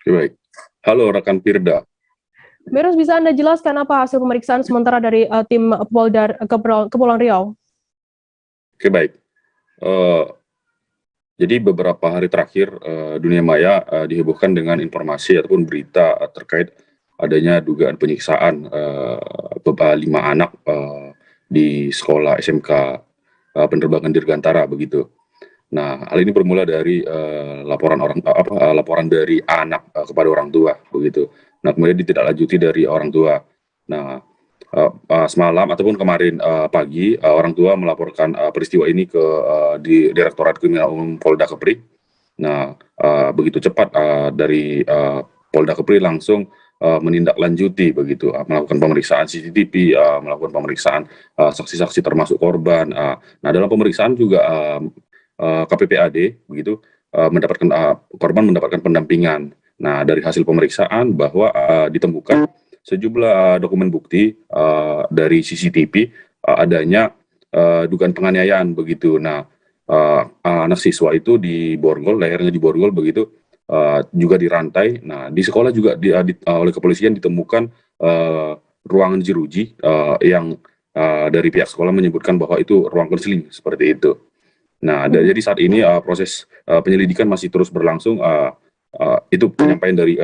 Baik. Halo rekan Firda. Beres, bisa Anda jelaskan apa hasil pemeriksaan sementara dari tim Polda Kepulauan Riau? Oke, baik. Jadi beberapa hari terakhir dunia maya dihebohkan dengan informasi ataupun berita terkait adanya dugaan penyiksaan 5 anak di sekolah SMK Penerbangan Dirgantara begitu. Nah, hal ini bermula dari laporan dari anak kepada orang tua begitu. Nah, kemudian ditindaklanjuti dari orang tua. Nah, semalam ataupun kemarin pagi orang tua melaporkan peristiwa ini ke di Direktorat Kriminal Umum Polda Kepri. Nah, begitu cepat dari Polda Kepri langsung menindaklanjuti begitu, melakukan pemeriksaan CCTV, melakukan pemeriksaan saksi-saksi termasuk korban. Nah, dalam pemeriksaan juga KPPAD begitu korban mendapatkan pendampingan. Nah, dari hasil pemeriksaan bahwa ditemukan sejumlah dokumen bukti dari CCTV adanya dugaan penganiayaan begitu. Nah, anak siswa itu diborgol, lehernya diborgol begitu, juga dirantai. Nah, di sekolah juga oleh kepolisian ditemukan ruangan jeruji yang dari pihak sekolah menyebutkan bahwa itu ruang konseling seperti itu. Nah, jadi saat ini proses penyelidikan masih terus berlangsung. Itu penyampaian dari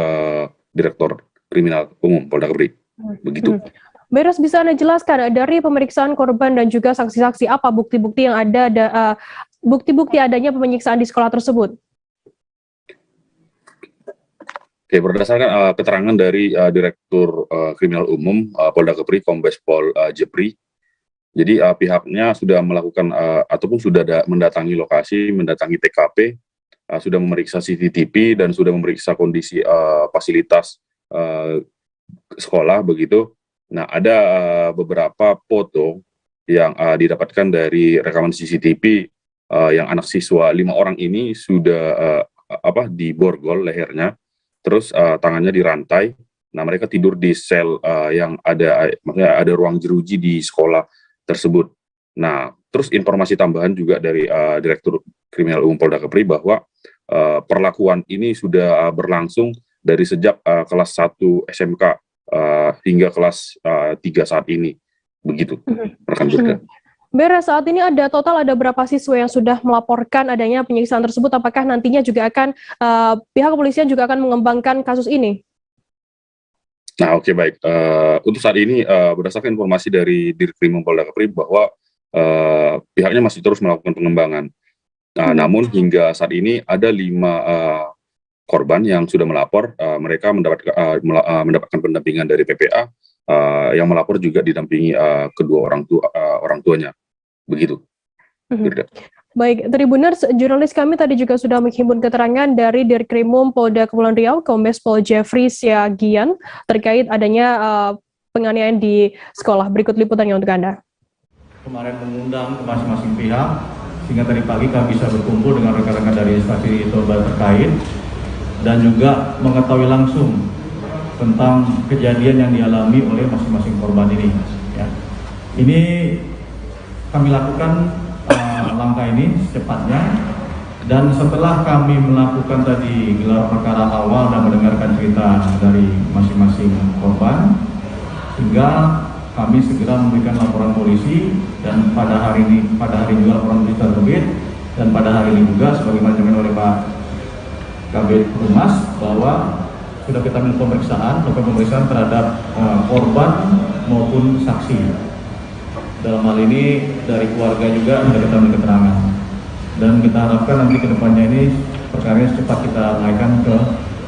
Direktur Kriminal Umum Polda Kepri. Begitu. Beres, bisa Anda jelaskan dari pemeriksaan korban dan juga saksi-saksi apa bukti-bukti yang ada, bukti-bukti adanya penyiksaan di sekolah tersebut? Oke, berdasarkan keterangan dari Direktur Kriminal Umum Polda Kepri, Kombes Pol Jepri, jadi pihaknya sudah melakukan ataupun sudah mendatangi lokasi, mendatangi TKP, sudah memeriksa CCTV dan sudah memeriksa kondisi fasilitas sekolah begitu. Nah, ada beberapa foto yang didapatkan dari rekaman CCTV yang anak siswa 5 orang ini sudah diborgol lehernya, terus tangannya dirantai. Nah, mereka tidur di sel yang maksudnya ada ruang jeruji di sekolah tersebut. Nah, terus informasi tambahan juga dari Direktur Kriminal Umum Polda Kepri bahwa perlakuan ini sudah berlangsung dari sejak kelas 1 SMK hingga kelas 3 saat ini. Begitu, rekan Firda. Beres, saat ini ada berapa siswa yang sudah melaporkan adanya penyiksaan tersebut? Apakah nantinya juga akan pihak kepolisian juga akan mengembangkan kasus ini? Nah, oke, baik. Untuk saat ini berdasarkan informasi dari Dirkrim Polda Kepri bahwa pihaknya masih terus melakukan pengembangan. Nah, namun hingga saat ini ada 5 korban yang sudah melapor. Mereka mendapatkan pendampingan dari PPA. Yang melapor juga didampingi kedua orang tuanya. Begitu. Baik, Tribuners, jurnalis kami tadi juga sudah menghimpun keterangan dari Dirkrimum Polda Kepulauan Riau, Kombes Pol Jeffrey Siagian, terkait adanya penganiayaan di sekolah. Berikut liputannya untuk Anda. Kemarin mengundang ke masing-masing pihak, sehingga tadi pagi kami bisa berkumpul dengan rekan-rekan dari instansi terkait dan juga mengetahui langsung tentang kejadian yang dialami oleh masing-masing korban ini. Ya. Ini kami lakukan langkah ini secepatnya, dan setelah kami melakukan tadi gelar perkara awal dan mendengarkan cerita dari masing-masing korban, sehingga kami segera memberikan laporan polisi, dan pada hari juga laporan polisi terbit, dan pada hari ini juga sebagaimana disampaikan oleh Pak Kabid Humas bahwa sudah kita melakukan pemeriksaan terhadap korban maupun saksi. Dalam hal ini dari keluarga juga sudah kita beri keterangan, dan kita harapkan nanti kedepannya ini perkara ini cepat kita naikkan ke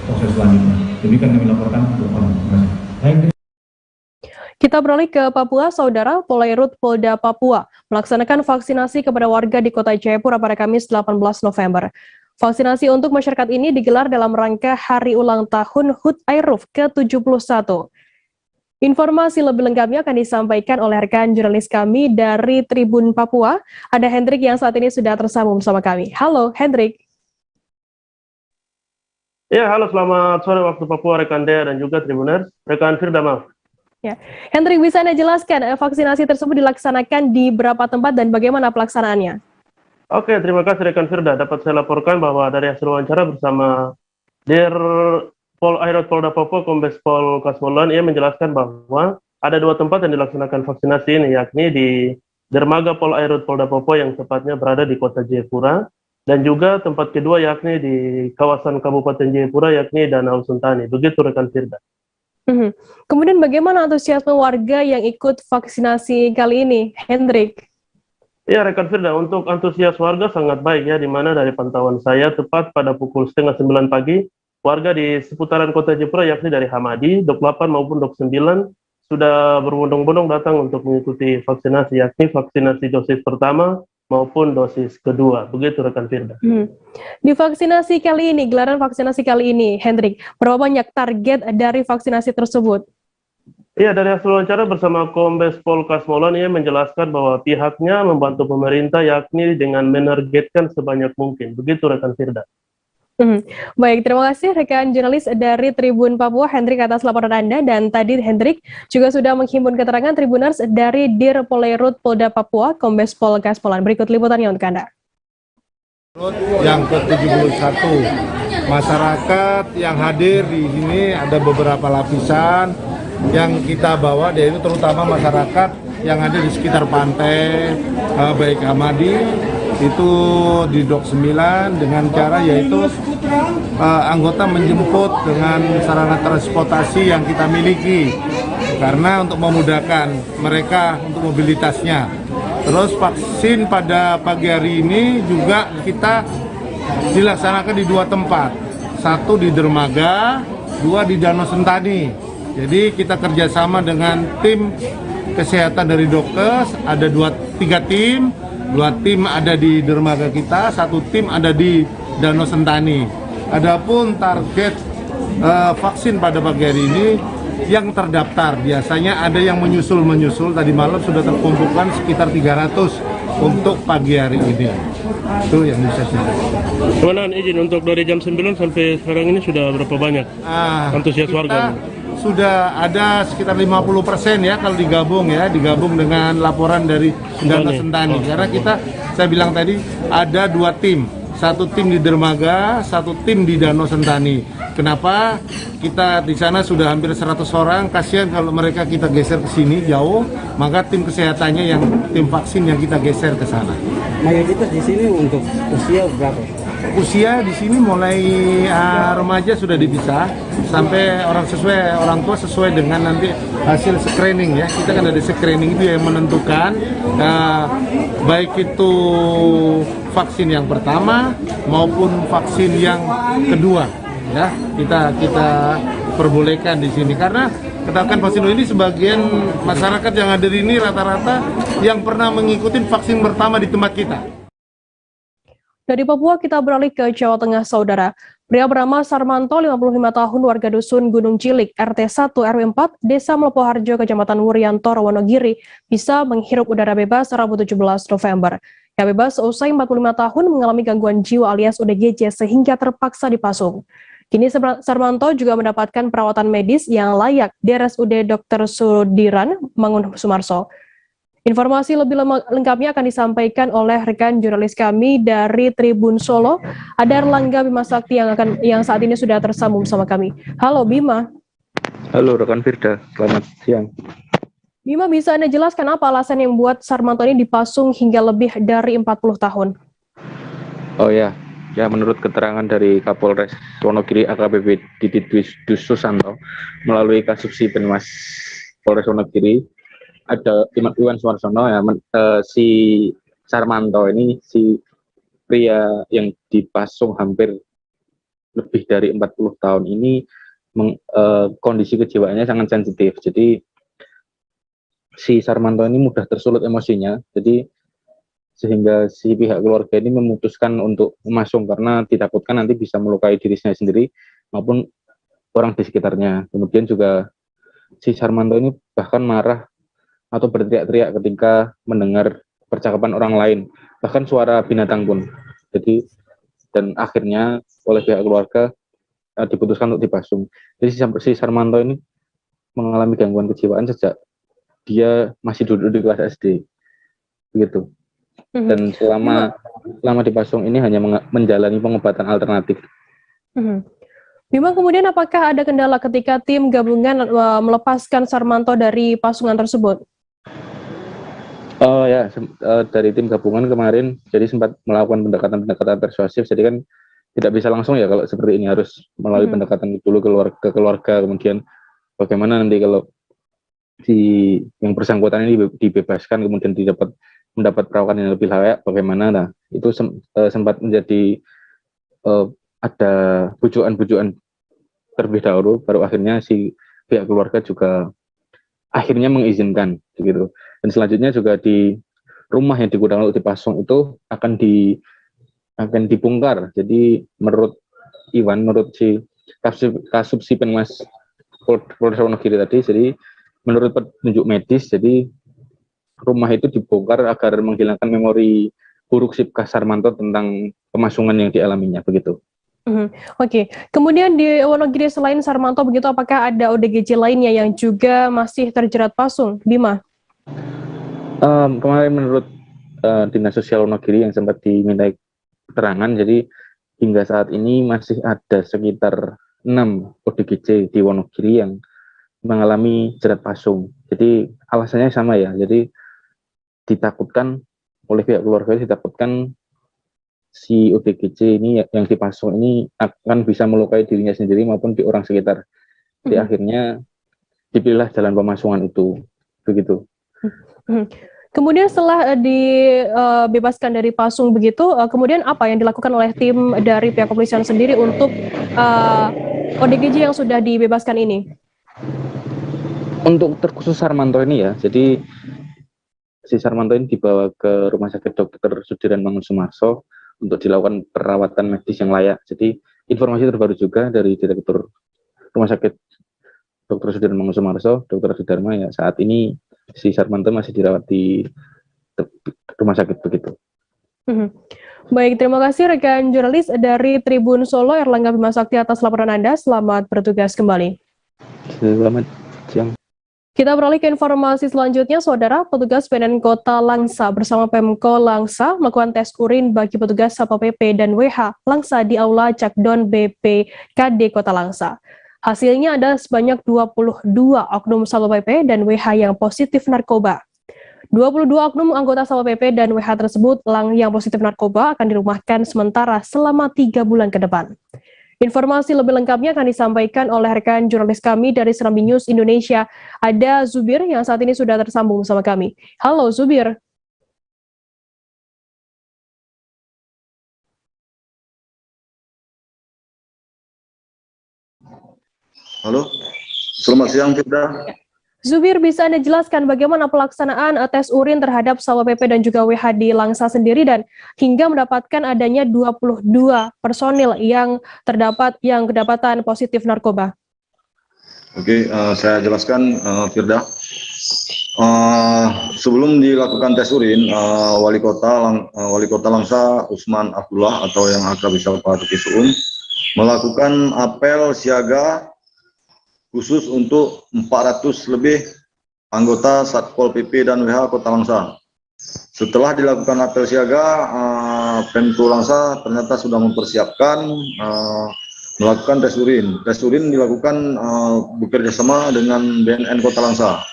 proses selanjutnya. Demikian kami laporkan. Terima kasih. Kita beralih ke Papua, Saudara. Polairut Polda Papua melaksanakan vaksinasi kepada warga di Kota Jayapura pada Kamis 18 November. Vaksinasi untuk masyarakat ini digelar dalam rangka Hari Ulang Tahun HUT Airuf ke-71. Informasi lebih lengkapnya akan disampaikan oleh rekan jurnalis kami dari Tribun Papua. Ada Hendrik yang saat ini sudah tersambung bersama kami. Halo, Hendrik. Ya, halo, selamat sore waktu Papua, rekan Dea dan juga Tribuners. Rekan Firda, maaf. Ya, Hendrik, bisa Anda jelaskan vaksinasi tersebut dilaksanakan di berapa tempat dan bagaimana pelaksanaannya? Oke, terima kasih rekan Firda. Dapat saya laporkan bahwa dari hasil wawancara bersama Dir Pol Airot Polda Papua, Kombes Pol Kasmoluan, ia menjelaskan bahwa ada 2 tempat yang dilaksanakan vaksinasi ini, yakni di Dermaga Pol Airot Polda Papua yang tepatnya berada di Kota Jayapura, dan juga tempat kedua yakni di kawasan Kabupaten Jayapura, yakni Danau Sentani. Begitu rekan Firda. Kemudian bagaimana antusiasme warga yang ikut vaksinasi kali ini, Hendrik? Ya, rekan Firda, untuk antusias warga sangat baik ya, di mana dari pantauan saya tepat pada pukul 8:30 pagi, warga di seputaran Kota Jayapura, yakni dari Hamadi, Dok 8 maupun Dok 9, sudah berbondong-bondong datang untuk mengikuti vaksinasi, yakni vaksinasi dosis pertama maupun dosis kedua. Begitu rekan Firda. Di vaksinasi kali ini, gelaran vaksinasi kali ini, Hendrik, berapa banyak target dari vaksinasi tersebut? Iya, dari hasil wawancara bersama Kombes Pol Kasmoluan, ia menjelaskan bahwa pihaknya membantu pemerintah yakni dengan menargetkan sebanyak mungkin. Begitu rekan Firda. Baik, terima kasih rekan jurnalis dari Tribun Papua, Hendrik, atas laporan Anda. Dan tadi Hendrik juga sudah menghimpun keterangan Tribuners dari Dir Polairut Polda Papua, Kombes Pol Kasmoluan. Berikut liputannya untuk Anda. Yang ke-71, masyarakat yang hadir di sini ada beberapa lapisan yang kita bawa, yaitu terutama masyarakat yang ada di sekitar pantai, baik Hamadi, itu di Dok 9 dengan cara yaitu anggota menjemput dengan sarana transportasi yang kita miliki karena untuk memudahkan mereka untuk mobilitasnya. Terus vaksin pada pagi hari ini juga kita dilaksanakan di 2 tempat, 1 di Dermaga, 2 di Danau Sentani. Jadi kita kerjasama dengan tim kesehatan dari Dokes, ada 3 tim. 2 tim ada di dermaga kita, 1 tim ada di Danau Sentani. Adapun target vaksin pada pagi hari ini yang terdaftar, biasanya ada yang menyusul. Tadi malam sudah terkumpulkan sekitar 300 untuk pagi hari ini. Itu yang bisa saya. Kemudian izin untuk dari jam 9 sampai sekarang ini sudah berapa banyak antusias warga? Sudah ada sekitar 50% ya kalau digabung dengan laporan dari Danau Sentani. Karena saya bilang tadi ada 2 tim, 1 tim di Dermaga, 1 tim di Danau Sentani. Kenapa? Kita di sana sudah hampir 100 orang, kasihan kalau mereka kita geser ke sini jauh, maka tim kesehatannya tim vaksin yang kita geser ke sana. Mayoritas di sini untuk usia berapa? Usia di sini mulai remaja sudah dipisah sampai orang tua sesuai dengan nanti hasil screening ya. Kita kan ada screening itu yang menentukan baik itu vaksin yang pertama maupun vaksin yang kedua ya. Kita perbolehkan di sini karena katakan vaksin ini sebagian masyarakat yang hadir ini rata-rata yang pernah mengikuti vaksin pertama di tempat kita. Dari Papua kita beralih ke Jawa Tengah, Saudara. Pria bernama Sarmanto, 55 tahun, warga dusun Gunung Cilik, RT 1 RW 4, Desa Melepoharjo, Kecamatan Wuryanto, Wonogiri, bisa menghirup udara bebas Rabu 17 November. Ia bebas usai 45 tahun mengalami gangguan jiwa alias ODGJ sehingga terpaksa dipasung. Kini Sarmanto juga mendapatkan perawatan medis yang layak di RSUD Dr. Sudiran Mangun Sumarso. Informasi lebih lengkapnya akan disampaikan oleh rekan jurnalis kami dari Tribun Solo, ada Erlangga Bima Sakti yang saat ini sudah tersambung sama kami. Halo Bima. Halo rekan Firda, selamat siang. Bima, bisa Anda jelaskan apa alasan yang membuat Sarmanto ini dipasung hingga lebih dari 40 tahun? Oh ya, menurut keterangan dari Kapolres Wonogiri AKBP Didit Dus Susanto melalui Kasubsi Penmas Polres Wonogiri, ada Iwan Sumarsono ya, si Sarmanto ini si pria yang dipasung hampir lebih dari 40 tahun ini kondisi kejiwaannya sangat sensitif. Jadi si Sarmanto ini mudah tersulut emosinya. Jadi sehingga si pihak keluarga ini memutuskan untuk memasung karena ditakutkan nanti bisa melukai dirinya sendiri maupun orang di sekitarnya. Kemudian juga si Sarmanto ini bahkan marah atau berteriak-teriak ketika mendengar percakapan orang lain, bahkan suara binatang pun. Jadi dan akhirnya oleh pihak keluarga diputuskan untuk dipasung. Jadi si Sarmanto ini mengalami gangguan kejiwaan sejak dia masih duduk di kelas SD, begitu. Dan selama dipasung ini hanya menjalani pengobatan alternatif. Bima, kemudian apakah ada kendala ketika tim gabungan melepaskan Sarmanto dari pasungan tersebut? Oh ya, dari tim gabungan kemarin jadi sempat melakukan pendekatan persuasif. Jadi kan tidak bisa langsung ya kalau seperti ini, harus melalui pendekatan dulu ke keluarga, kemudian bagaimana nanti kalau si yang bersangkutan ini dibebaskan kemudian mendapat perawatan yang lebih layak bagaimana. Nah, itu sempat menjadi ada bujukan terlebih dahulu, baru akhirnya si pihak keluarga juga akhirnya mengizinkan gitu. Dan selanjutnya juga di rumah yang digunakan untuk dipasung itu akan dibongkar. Jadi menurut Iwan, menurut si Kasubsi Penmas Polres Wonogiri tadi, jadi menurut petunjuk medis, jadi rumah itu dibongkar agar menghilangkan memori buruk si Sarmanto tentang pemasungan yang dialaminya, begitu. Oke. Kemudian di Wonogiri selain Sarmanto begitu, apakah ada ODGJ lainnya yang juga masih terjerat pasung, Bima? Kemarin menurut Dinas Sosial Wonogiri yang sempat dimintai keterangan, jadi hingga saat ini masih ada sekitar 6 ODGJ di Wonogiri yang mengalami jerat pasung. Jadi alasannya sama ya, jadi ditakutkan oleh pihak keluarga, ditakutkan si ODGJ ini yang dipasung ini akan bisa melukai dirinya sendiri maupun di orang sekitar. Jadi akhirnya dipilihlah jalan pemasungan itu, begitu. Kemudian setelah dibebaskan dari pasung begitu, kemudian apa yang dilakukan oleh tim dari pihak kepolisian sendiri untuk ODGJ yang sudah dibebaskan ini? Untuk terkhusus Sarmanto ini ya, jadi si Sarmanto ini dibawa ke Rumah Sakit Dr. Sudiran Mangunsumarso untuk dilakukan perawatan medis yang layak. Jadi informasi terbaru juga dari Direktur Rumah Sakit Dr. Sudiran Mangunsumarso, Dr. Sudarma, ya saat ini si Sarmanto masih dirawat di rumah sakit, begitu. Baik, terima kasih rekan jurnalis dari Tribun Solo, Erlangga Bima Sakti atas laporan Anda. Selamat bertugas kembali. Selamat siang. Kita beralih ke informasi selanjutnya, Saudara. Petugas PNN Kota Langsa bersama Pemko Langsa melakukan tes urin bagi petugas Satpol PP dan WH Langsa di Aula Cakdon BPKD Kota Langsa. Hasilnya ada sebanyak 22 oknum Satpol PP dan WH yang positif narkoba. 22 oknum anggota Satpol PP dan WH tersebut yang positif narkoba akan dirumahkan sementara selama 3 bulan ke depan. Informasi lebih lengkapnya akan disampaikan oleh rekan jurnalis kami dari Serambi News Indonesia. Ada Zubir yang saat ini sudah tersambung bersama kami. Halo Zubir. Halo, selamat siang Firda. Zubir, bisa Anda jelaskan bagaimana pelaksanaan tes urin terhadap Satpol PP dan juga WH di Langsa sendiri dan hingga mendapatkan adanya 22 personil yang kedapatan positif narkoba? Oke, saya jelaskan Firda. Sebelum dilakukan tes urin, Wali Kota Langsa Usman Abdullah atau yang akrab disapa Tuki Suum melakukan apel siaga khusus untuk 400 lebih anggota Satpol PP dan WH Kota Langsa. Setelah dilakukan apel siaga, Pemko Langsa ternyata sudah mempersiapkan melakukan tes urin. Tes urin dilakukan bekerjasama dengan BNN Kota Langsa.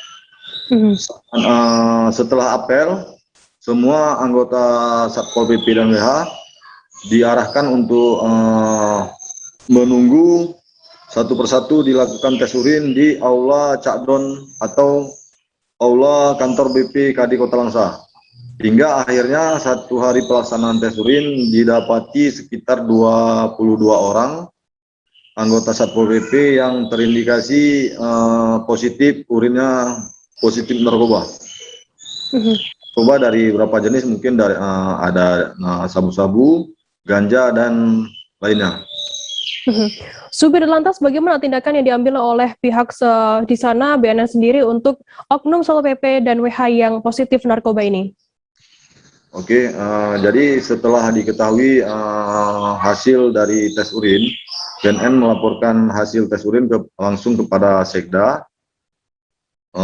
Setelah apel, semua anggota Satpol PP dan WH diarahkan untuk menunggu satu persatu dilakukan tes urin di Aula Cakdon atau Aula Kantor BPKD Kota Langsa. Hingga akhirnya satu hari pelaksanaan tes urin didapati sekitar 22 orang anggota Satpol PP yang terindikasi positif urinnya positif narkoba. Narkoba dari berapa jenis, mungkin dari ada sabu-sabu, ganja dan lainnya. Supir lantas, bagaimana tindakan yang diambil oleh pihak di sana BNN sendiri untuk oknum Satpol PP dan WH yang positif narkoba ini? Oke, jadi setelah diketahui hasil dari tes urin, BNN melaporkan hasil tes urin langsung kepada Sekda.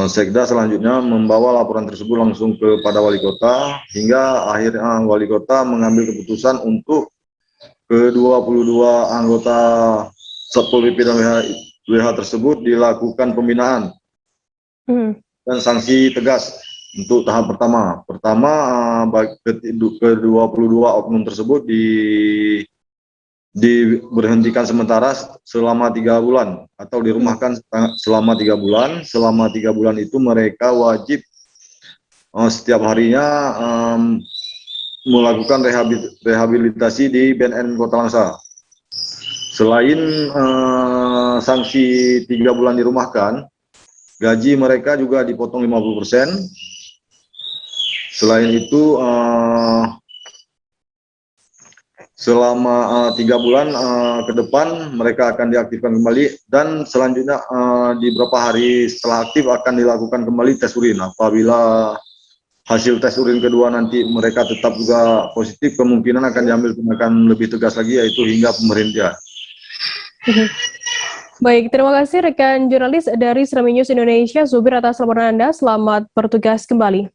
Sekda selanjutnya membawa laporan tersebut langsung kepada wali kota, hingga akhirnya wali kota mengambil keputusan untuk ke-22 anggota Satpol PP dan WH tersebut dilakukan pembinaan dan sanksi tegas untuk tahap pertama. Ke-22 oknum tersebut diberhentikan sementara selama 3 bulan atau dirumahkan selama 3 bulan. Selama 3 bulan itu mereka wajib setiap harinya melakukan rehabilitasi di BNN Kota Langsa. Selain sanksi 3 bulan dirumahkan, gaji mereka juga dipotong 50%. Selain itu selama 3 bulan ke depan mereka akan diaktifkan kembali, dan selanjutnya di beberapa hari setelah aktif akan dilakukan kembali tes urin. Apabila hasil tes urin kedua nanti mereka tetap juga positif, kemungkinan akan diambil tindakan lebih tegas lagi, yaitu hingga pemberhentian. Baik, terima kasih rekan jurnalis dari Serambi News Indonesia, Zubir, atas laporan Anda. Selamat bertugas kembali.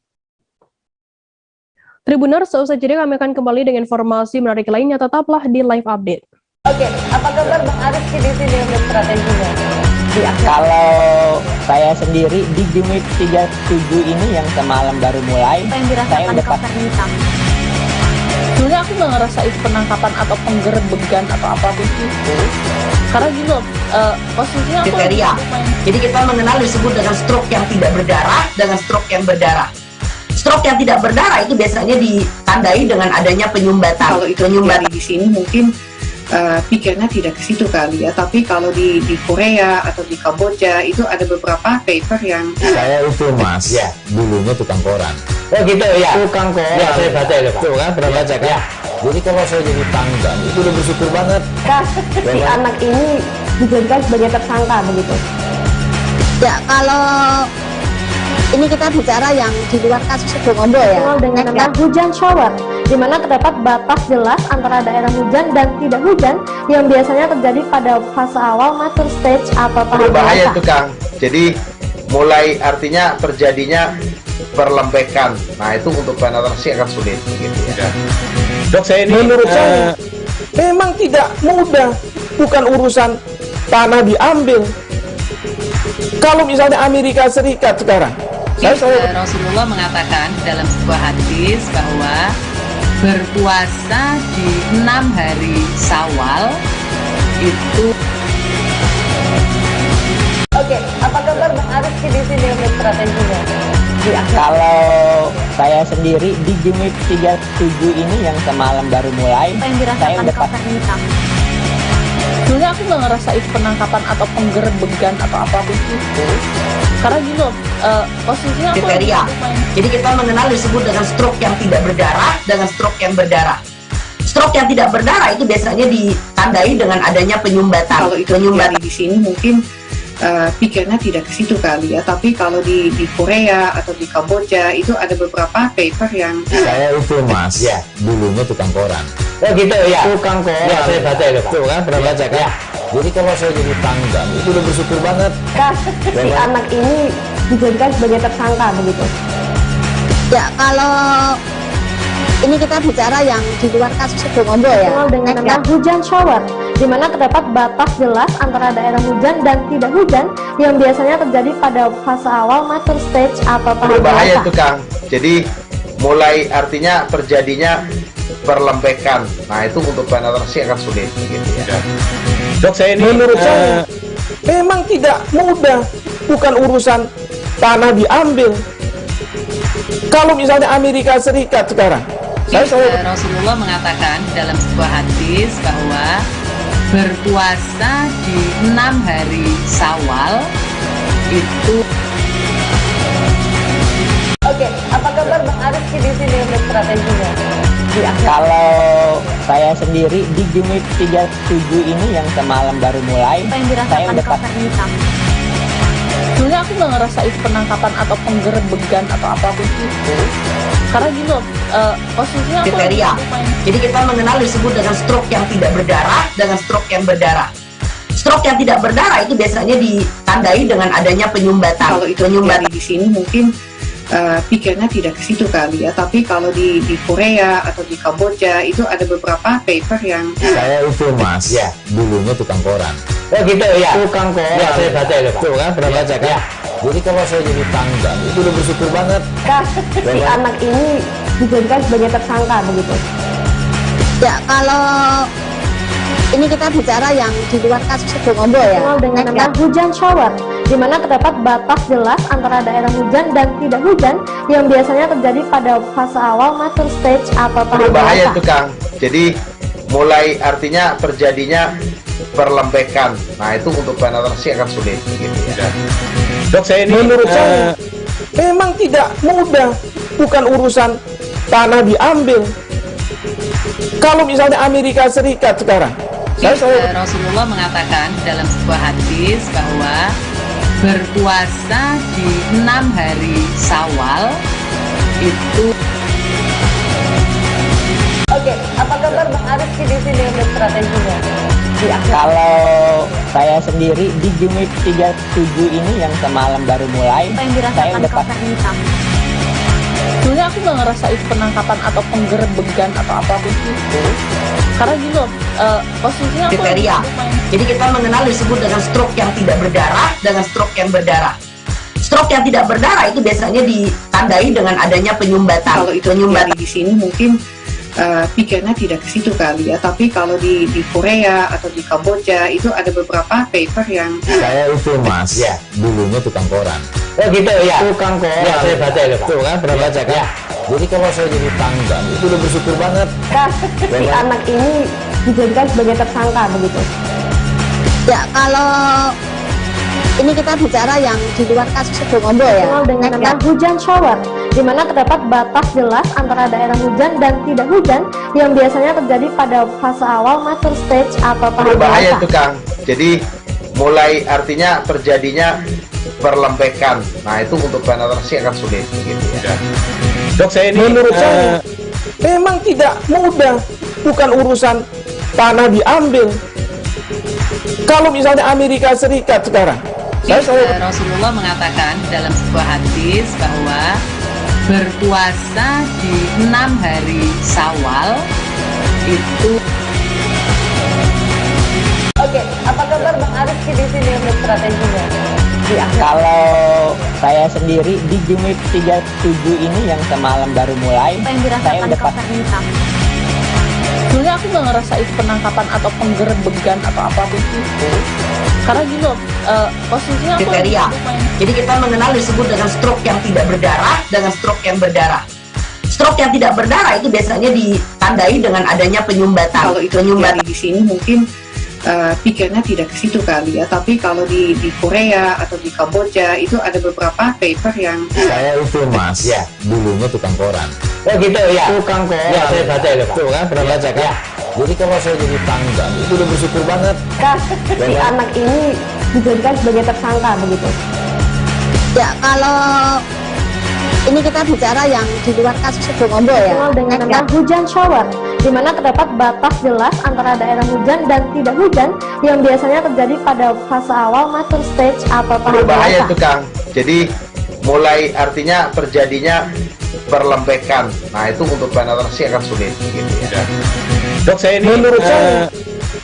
Tribuners, seusai jeda kami akan kembali dengan informasi menarik lainnya. Tetaplah di Live Update. Oke, apa kabar Bang Arif di sini untuk strateginya? Kalau saya sendiri di Gimik 37 ini yang semalam baru mulai, saya udah Sebenarnya aku nggak ngerasa itu penangkapan atau penggerbegan atau apapun itu, karena gini loh, posisinya aku kriteria. Jadi kita mengenal disebut dengan stroke yang tidak berdarah dengan stroke yang berdarah. Stroke yang tidak berdarah itu biasanya ditandai dengan adanya penyumbatan. Kalau itu di sini mungkin pikirnya tidak ke situ kali ya, tapi kalau di Korea atau di Kamboja itu ada beberapa paper yang saya itu mas, ya dulunya tukang koran. Oh gitu ya, tukang koran. Ya saya baca ya Pak. Tuh kan pernah baca kan? Ya. Jadi kalau saya jadi tanggal itu udah bersyukur banget. Si anak ini dijadikan sebagai tersangka begitu. Ya kalau ini kita bicara yang di luar kasus Situbondo ya, dengan nama hujan shower, di mana terdapat batas jelas antara daerah hujan dan tidak hujan yang biasanya terjadi pada fase awal mature stage atau tahap berbahaya itu Kang. Jadi mulai artinya terjadinya perlembekan. Nah itu untuk penetrasi akan sulit gitu ya. Dok, saya ini menurut saya memang tidak mudah, bukan urusan tanah diambil. Kalau misalnya Amerika Serikat sekarang, Rasulullah mengatakan dalam sebuah hadis bahwa berpuasa di 6 hari Syawal itu. Oke, apa kabar Bang Arif di sini untuk strateginya? Kalau saya sendiri di Gimik 37 ini yang semalam baru mulai, saya udah Sebenarnya aku nggak ngerasa itu penangkapan atau penggerbegan atau apapun itu, karena gini loh, posisinya kriteria. Jadi kita mengenal disebut dengan stroke yang tidak berdarah dengan stroke yang berdarah. Stroke yang tidak berdarah itu biasanya ditandai dengan adanya penyumbatan. Kalau itu di sini mungkin pikirnya tidak ke situ kali ya, tapi kalau di Korea atau di Kamboja itu ada beberapa paper yang saya itu mas, ya dulunya tukang koran. Oh gitu ya, tukang koran. Ya saya baca ya Pak. Tuh kan pernah baca kan? Ya. Jadi kalau saya jadi tanggal itu udah bersyukur banget. Si anak ini dijadikan sebagai tersangka begitu. Ya kalau ini kita bicara yang di luar kasus Situbondo ya, dengan nama hujan shower, di mana terdapat batas jelas antara daerah hujan dan tidak hujan yang biasanya terjadi pada fase awal mature stage atau tahap berbahaya itu Kang. Jadi mulai artinya terjadinya perlembekan. Nah itu untuk penetrasi akan sulit gitu ya. Dok, saya ini menurut saya memang tidak mudah, bukan urusan tanah diambil. Kalau misalnya Amerika Serikat sekarang, Rasulullah mengatakan dalam sebuah hadis bahwa berpuasa di 6 hari Syawal itu. Oke, apa kabar Bang Arif di sini untuk strateginya? Kalau saya sendiri di Jumit 37 ini yang semalam baru mulai, saya udah sebenarnya aku nggak ngerasa itu penangkapan atau penggerebegan atau apapun itu, karena gini loh, posisinya aku kriteria. Jadi kita mengenal disebut dengan stroke yang tidak berdarah dengan stroke yang berdarah. Stroke yang tidak berdarah itu biasanya ditandai dengan adanya penyumbatan. Kalau itu terjadi di sini mungkin pikirnya tidak ke situ kali ya, tapi kalau di Korea atau di Kamboja itu ada beberapa paper yang saya itu mas, ya dulunya tukang koran. Oh gitu ya, tukang koran. Ya saya baca itu pak. Tuh kan pernah baca kan? Ya. Jadi kalau saya jadi tanggal itu udah bersyukur banget. Si anak ini dijadikan sebagai tersangka begitu. Ya kalau ini kita bicara yang di luar kasus Sibolombo ya, dengan nama hujan shower, di mana terdapat batas jelas antara daerah hujan dan tidak hujan yang biasanya terjadi pada fase awal master stage atau tahap berbahaya itu Kang. Jadi mulai artinya terjadinya perlembekan. Nah itu untuk penetrasi akan sulit gitu ya. Dok saya ini menurut saya memang tidak mudah, bukan urusan tanah diambil. Kalau misalnya Amerika Serikat sekarang, Rasulullah mengatakan dalam sebuah hadis bahwa berpuasa di 6 hari Syawal itu. Oke, apa kabar Bang Arif di sini untuk strateginya? Kalau saya sendiri di Jumit 37 ini yang semalam baru mulai, saya udah sebenarnya aku nggak ngerasa itu penangkapan atau penggerebegan atau apapun itu, karena gini loh, posisinya aku kriteria. Jadi kita mengenal disebut dengan stroke yang tidak berdarah dengan stroke yang berdarah. Stroke yang tidak berdarah itu biasanya ditandai dengan adanya penyumbatan. Kalau itu terjadi di sini mungkin pikirnya tidak ke situ kali ya, tapi kalau di Korea atau di Kamboja itu ada beberapa paper yang saya itu mas, ya dulunya tukang koran. Oh gitu ya, tukang koran. Ya saya baca itu pak. Tuh kan pernah baca kan? Ya. Jadi kalau saya jadi tanggal itu udah bersyukur banget. Si anak ini dijadikan sebagai tersangka begitu. Ya kalau ini kita bicara yang di luar kasus Sibolombo ya, dengan nama hujan shower, di mana terdapat batas jelas antara daerah hujan dan tidak hujan yang biasanya terjadi pada fase awal master stage atau tahap berbahaya itu Kang. Jadi mulai artinya terjadinya perlembekan. Nah itu untuk penetrasi akan sulit gitu ya. Dok saya ini menurut saya memang tidak mudah, bukan urusan tanah diambil. Kalau misalnya Amerika Serikat sekarang, Rasulullah mengatakan dalam sebuah hadis bahwa berpuasa di 6 hari Syawal itu. Oke, apa kabar Bang Arif di sini untuk strateginya? Kalau saya sendiri di Jumit 37 ini yang semalam baru mulai, saya udah sebenarnya aku nggak ngerasa itu penangkapan atau penggerebegan atau apapun itu, karena gini loh, posisinya aku kriteria. Jadi kita mengenal disebut dengan stroke yang tidak berdarah dengan stroke yang berdarah. Stroke yang tidak berdarah itu biasanya ditandai dengan adanya penyumbatan. Kalau itu terjadi di sini mungkin pikirnya tidak ke situ kali ya, tapi kalau di Korea atau di Kamboja itu ada beberapa paper yang saya itu mas, ya dulunya tukang koran. Oh gitu ya, tukang koran. Ya saya baca itu pak. Tuh kan pernah baca kan? Ya. Jadi kalau saya jadi tanggal itu udah bersyukur banget. Si anak ini dijadikan sebagai tersangka begitu. Ya kalau ini kita bicara yang di luar kasus Sibolombo ya, dengan nama hujan shower, di mana terdapat batas jelas antara daerah hujan dan tidak hujan yang biasanya terjadi pada fase awal master stage atau tahap berbahaya itu Kang. Jadi mulai artinya terjadinya perlembekan. Nah itu untuk penetrasi akan sulit gitu ya. Dok saya ini menurut saya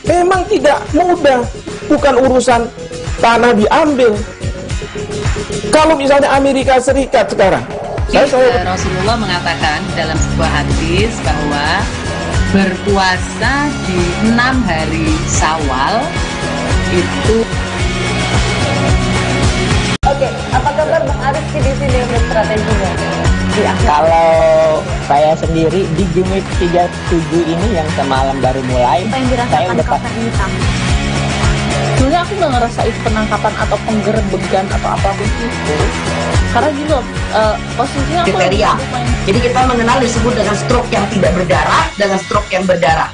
memang tidak mudah, bukan urusan tanah diambil. Kalau misalnya Amerika Serikat sekarang, Rasulullah mengatakan dalam sebuah hadis bahwa berpuasa di 6 hari Syawal itu. Oke, apa kabar Bang Arif di sini untuk strateginya? Kalau saya sendiri di Jumit 37 ini yang semalam baru mulai, saya udah Sebenarnya aku nggak ngerasa itu penangkapan atau penggerebekan atau apapun itu, karena gini loh, posisinya aku kriteria. Jadi kita mengenal disebut dengan stroke yang tidak berdarah dengan stroke yang berdarah.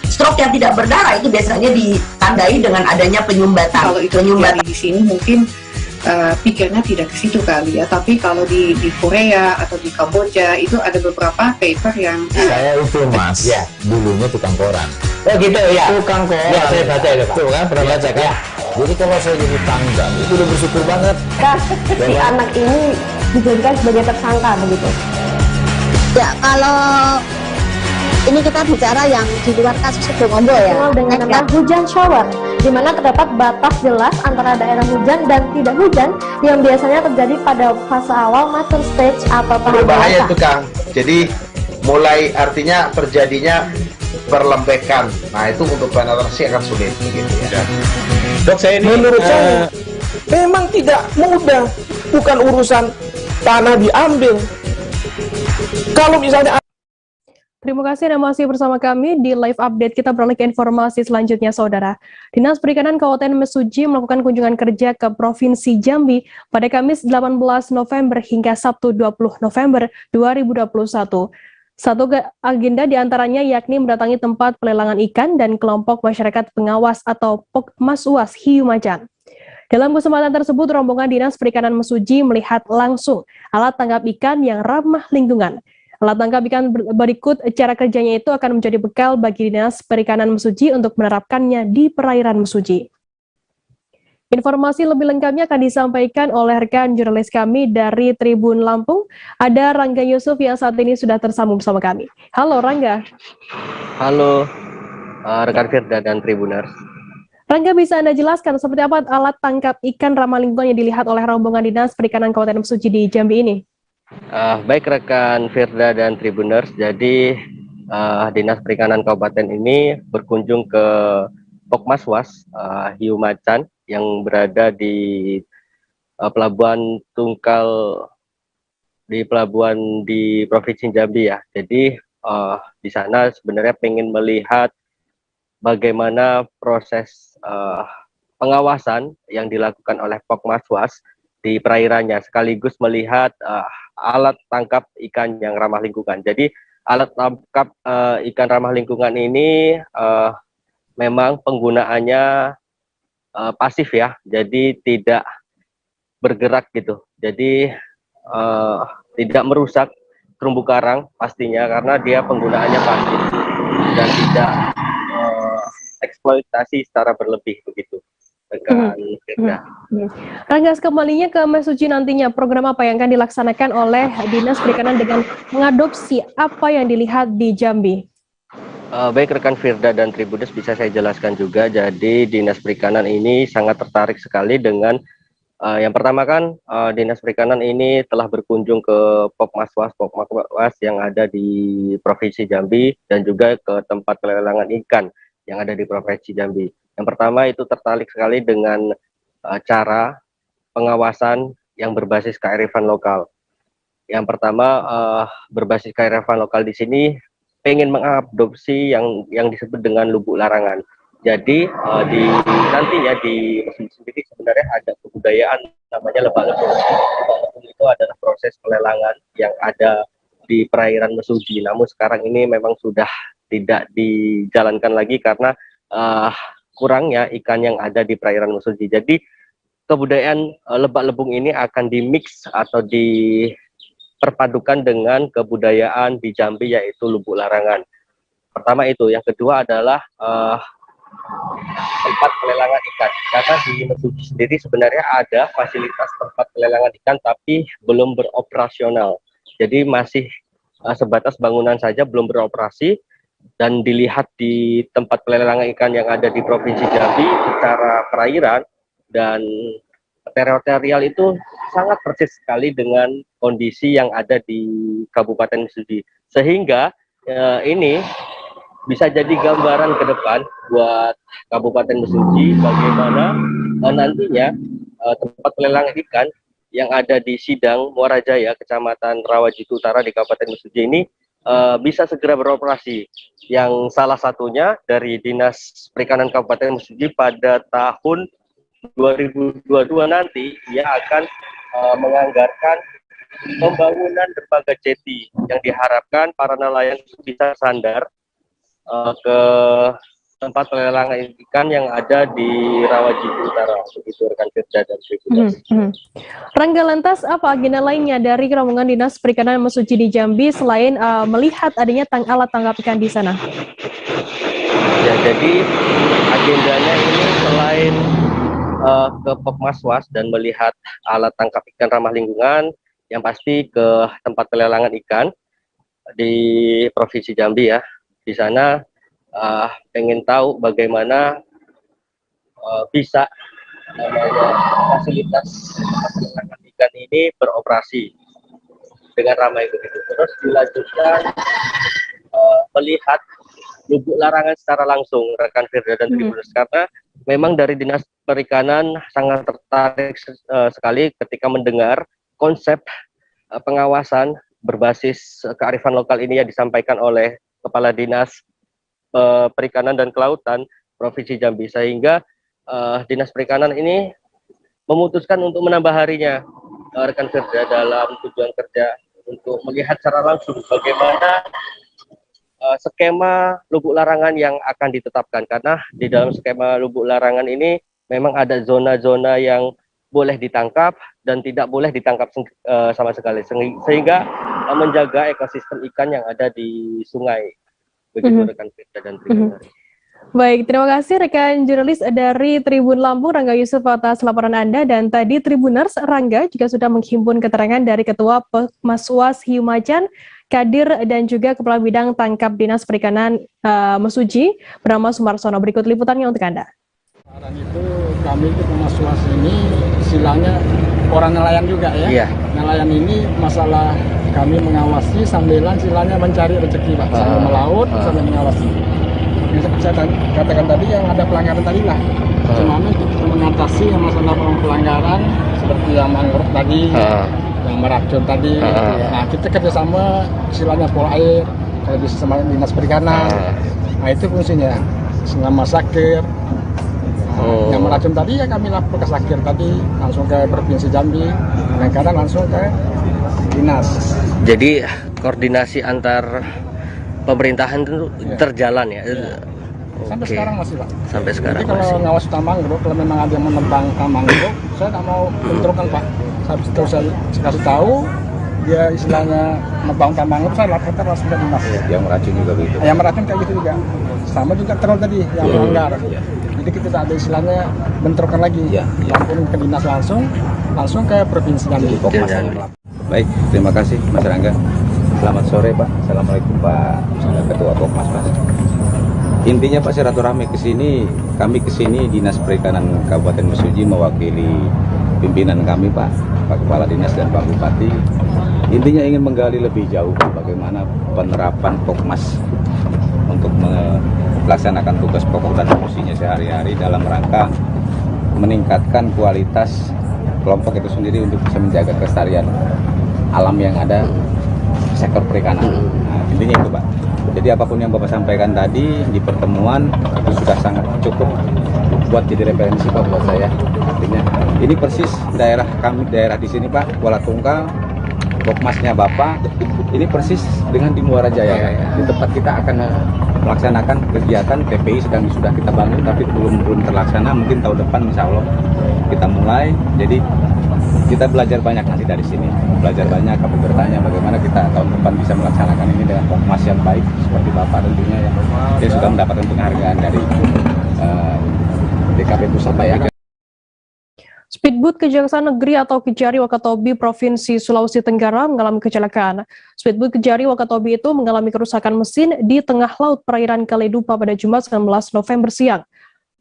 Stroke yang tidak berdarah itu biasanya ditandai dengan adanya penyumbatan. Kalau itu terjadi di sini mungkin pikirnya tidak ke situ kali ya, tapi kalau di Korea atau di Kamboja itu ada beberapa paper yang saya itu mas ya dulunya tukang koran. Oh gitu ya, tukang koran ya, saya baca itu Pak. Tuh kan pernah baca kan ya. Jadi kalau saya jadi tanggal itu udah bersyukur banget Si anak ini dijadikan sebagai tersangka begitu. Ya kalau ini kita bicara yang di luar kasus Situbondo ya, dengan nama hujan shower, di mana terdapat batas jelas antara daerah hujan dan tidak hujan yang biasanya terjadi pada fase awal mature stage atau tahap Berbahaya dewasa. itu Kang. Jadi mulai artinya terjadinya perlembekan. Nah itu untuk penetrasi akan sulit gitu ya. Dok, saya ini menurut saya memang tidak mudah, bukan urusan tanah diambil. Kalau misalnya Terima kasih Anda masih bersama kami di live update. Kita beralih ke informasi selanjutnya, Saudara. Dinas Perikanan Kabupaten Mesuji melakukan kunjungan kerja ke Provinsi Jambi pada Kamis 18 November hingga Sabtu 20 November 2021. Satu agenda diantaranya yakni mendatangi tempat pelelangan ikan dan kelompok masyarakat pengawas atau Pokmaswas Hiu Macan. Dalam kesempatan tersebut, rombongan Dinas Perikanan Mesuji melihat langsung alat tangkap ikan yang ramah lingkungan. Alat tangkap ikan berikut cara kerjanya itu akan menjadi bekal bagi Dinas Perikanan Mesuji untuk menerapkannya di perairan Mesuji. Informasi lebih lengkapnya akan disampaikan oleh rekan jurnalis kami dari Tribun Lampung. Ada Rangga Yusuf yang saat ini sudah tersambung bersama kami. Halo Rangga. Halo rekan Firda dan Tribuners. Rangga, bisa Anda jelaskan seperti apa alat tangkap ikan ramah lingkungan yang dilihat oleh rombongan Dinas Perikanan Kabupaten Mesuji di Jambi ini? Baik rekan Firda dan Tribuners, jadi Dinas Perikanan Kabupaten ini berkunjung ke Pokmaswas Hiu Macan yang berada di Pelabuhan Tungkal di Provinsi Jambi ya. Jadi di sana sebenarnya pengen melihat bagaimana proses pengawasan yang dilakukan oleh Pokmaswas di perairannya, sekaligus melihat alat tangkap ikan yang ramah lingkungan. Jadi alat tangkap ikan ramah lingkungan ini memang penggunaannya pasif ya, jadi tidak bergerak gitu. Jadi tidak merusak terumbu karang pastinya karena dia penggunaannya pasif dan tidak eksploitasi secara berlebih begitu. Rangga, kembalinya ke Mesuji nantinya, program apa yang akan dilaksanakan oleh Dinas Perikanan dengan mengadopsi apa yang dilihat di Jambi? Baik rekan Firda dan Tribuners, bisa saya jelaskan juga. Jadi Dinas Perikanan ini sangat tertarik sekali dengan yang pertama kan Dinas Perikanan ini telah berkunjung ke Pokmaswas yang ada di Provinsi Jambi dan juga ke tempat pelelangan ikan yang ada di Provinsi Jambi. Yang pertama itu tertarik sekali dengan cara pengawasan yang berbasis kearifan lokal. Yang pertama berbasis kearifan lokal di sini pengen mengadopsi yang disebut dengan lubuk larangan. Jadi nantinya di Mesuji sendiri sebenarnya ada kebudayaan namanya lebak lebung. Lebak lebung itu adalah proses pelelangan yang ada di perairan Mesuji. Namun sekarang ini memang sudah tidak dijalankan lagi karena kurangnya ikan yang ada di perairan Mesuji. Jadi kebudayaan lebak lebung ini akan dimix atau diperpadukan dengan kebudayaan di Jambi yaitu lubuk larangan. Pertama itu, yang kedua adalah tempat pelelangan ikan. Karena di Mesuji sendiri sebenarnya ada fasilitas tempat pelelangan ikan tapi belum beroperasional. Jadi masih sebatas bangunan saja, belum beroperasi. Dan dilihat di tempat pelelangan ikan yang ada di Provinsi Jambi secara perairan dan teritorial itu sangat persis sekali dengan kondisi yang ada di Kabupaten Mesuji. Sehingga ini bisa jadi gambaran ke depan buat Kabupaten Mesuji bagaimana nantinya tempat pelelangan ikan yang ada di Sidang Muarajaya, Kecamatan Rawajitu Utara di Kabupaten Mesuji ini bisa segera beroperasi. Yang salah satunya dari Dinas Perikanan Kabupaten Mesuji pada tahun 2022 nanti ia akan menganggarkan pembangunan dermaga jeti yang diharapkan para nelayan bisa sandar ke tempat pelelangan ikan yang ada di Rawajiji Utara. Begitu rekan Firda dan Tribunas. Rangga, lantas apa agenda lainnya dari rombongan Dinas Perikanan Mesuji di Jambi selain melihat adanya alat tangkap ikan di sana? Ya, jadi agendanya ini selain ke Pokmaswas dan melihat alat tangkap ikan ramah lingkungan, yang pasti ke tempat pelelangan ikan di Provinsi Jambi ya. Di sana pengen tahu bagaimana bisa fasilitas pelelangan ikan ini beroperasi dengan ramai begitu. Terus dilanjutkan melihat lubuk larangan secara langsung, rekan Firda dan Tribunas, karena memang dari Dinas Perikanan sangat tertarik sekali ketika mendengar konsep pengawasan berbasis kearifan lokal ini yang disampaikan oleh Kepala Dinas Perikanan dan Kelautan Provinsi Jambi, sehingga Dinas Perikanan ini memutuskan untuk menambah harinya rekan Firda dalam tujuan kerja untuk melihat secara langsung bagaimana skema lubuk larangan yang akan ditetapkan, karena di dalam skema lubuk larangan ini memang ada zona-zona yang boleh ditangkap dan tidak boleh ditangkap sama sekali, sehingga menjaga ekosistem ikan yang ada di sungai. Begitu rekan Firda dan Tribunas. Baik, terima kasih rekan jurnalis dari Tribun Lampung Rangga Yusuf atas laporan Anda, dan tadi Tribuners Rangga juga sudah menghimpun keterangan dari Ketua Pokmaswas Hiu Macan, Kadir, dan juga Kepala Bidang Tangkap Dinas Perikanan Mesuji bernama Sumarsono. Berikut liputannya untuk Anda. Dan itu kami itu Pokmaswas ini istilahnya orang nelayan juga ya. Iya. Nelayan ini masalah kami mengawasi sambilan istilahnya mencari rezeki Pak, sambil melaut sambil mengawasi. Yang seperti saya katakan tadi yang ada pelanggaran tadi lah. Cuma kita mengatasi yang masalah pelanggaran seperti yang mangrove tadi, yang meracun tadi. Nah, kita kerjasama istilahnya pol air, kalau bisa sama Dinas Perikanan. Nah, itu fungsinya. Selama sakir, yang meracun tadi ya kami lapor ke sakir tadi, langsung ke Provinsi Jambi, kadang-kadang langsung ke Dinas. Jadi koordinasi antar pemerintahan itu terjalan ya? Sampai sekarang masih Pak. Sampai sekarang jadi kalau ngawas hutan mangrove, kalau memang ada yang menebang mangrove, saya tak mau bentrokan Pak. Saya kasih tahu, dia istilahnya menebang hutan mangrove, saya laporkan langsung ke Dinas. Yang meracun juga begitu? Yang meracun kayak gitu juga. Sama juga terus tadi, yang melanggar. Jadi kita tak ada istilahnya bentrokan lagi. Laporin ke Dinas langsung ke Provinsi Jambi. Baik, terima kasih Mas Rangga. Selamat sore Pak. Assalamualaikum Pak Ketua Pokmaswas. Intinya Pak, silaturahmi kami kesini Dinas Perikanan Kabupaten Mesuji mewakili pimpinan kami Pak Kepala Dinas dan Pak Bupati. Intinya ingin menggali lebih jauh bagaimana penerapan Pokmas untuk melaksanakan tugas pokok dan fungsinya sehari-hari dalam rangka meningkatkan kualitas kelompok itu sendiri untuk bisa menjaga kelestarian alam yang ada sektor perikanan. Nah, intinya itu Pak. Jadi apapun yang Bapak sampaikan tadi di pertemuan itu sudah sangat cukup buat jadi referensi Pak buat saya. Artinya ini persis daerah kami, daerah di sini Pak, Kuala Tungkal, Pokmasnya Bapak, ini persis dengan di Muara Jaya. Di tempat kita akan melaksanakan kegiatan TPI sudah kita bangun tapi belum terlaksana. Mungkin tahun depan insya Allah kita mulai. Jadi kita belajar banyak nanti dari sini, belajar banyak, kami bertanya bagaimana kita tahun depan bisa melaksanakan ini dengan Pokmas yang baik seperti Bapak tentunya yang dia sudah mendapatkan penghargaan dari DKP Pusat ya. Speedboat Kejaksaan Negeri atau Kejari Wakatobi Provinsi Sulawesi Tenggara mengalami kecelakaan. Speedboat Kejari Wakatobi itu mengalami kerusakan mesin di tengah laut perairan Kaledupa pada Jumat 19 November siang.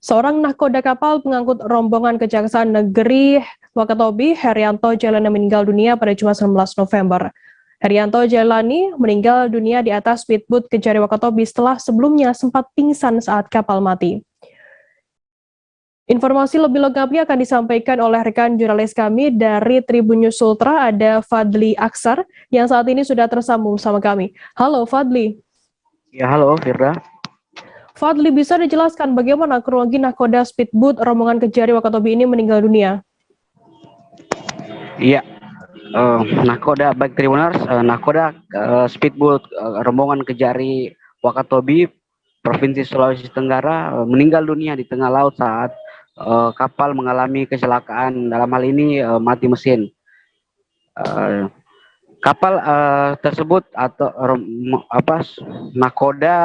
Seorang nahkoda kapal pengangkut rombongan Kejaksaan Negeri Wakatobi, Herianto Jailani, meninggal dunia pada Jumat 19 November. Herianto Jailani meninggal dunia di atas speedboat Kejari Wakatobi setelah sebelumnya sempat pingsan saat kapal mati. Informasi lebih lengkapnya akan disampaikan oleh rekan jurnalis kami dari Tribun News Ultra, ada Fadli Aksar yang saat ini sudah tersambung sama kami. Halo Fadli. Ya, halo Firda. Fadli, bisa dijelaskan bagaimana kronologi nakoda speedboat rombongan Kejari Wakatobi ini meninggal dunia? Iya, nakoda baik Tribuners, nakoda speedboat rombongan Kejari Wakatobi Provinsi Sulawesi Tenggara meninggal dunia di tengah laut saat kapal mengalami kecelakaan, dalam hal ini mati mesin. Kapal tersebut atau nakoda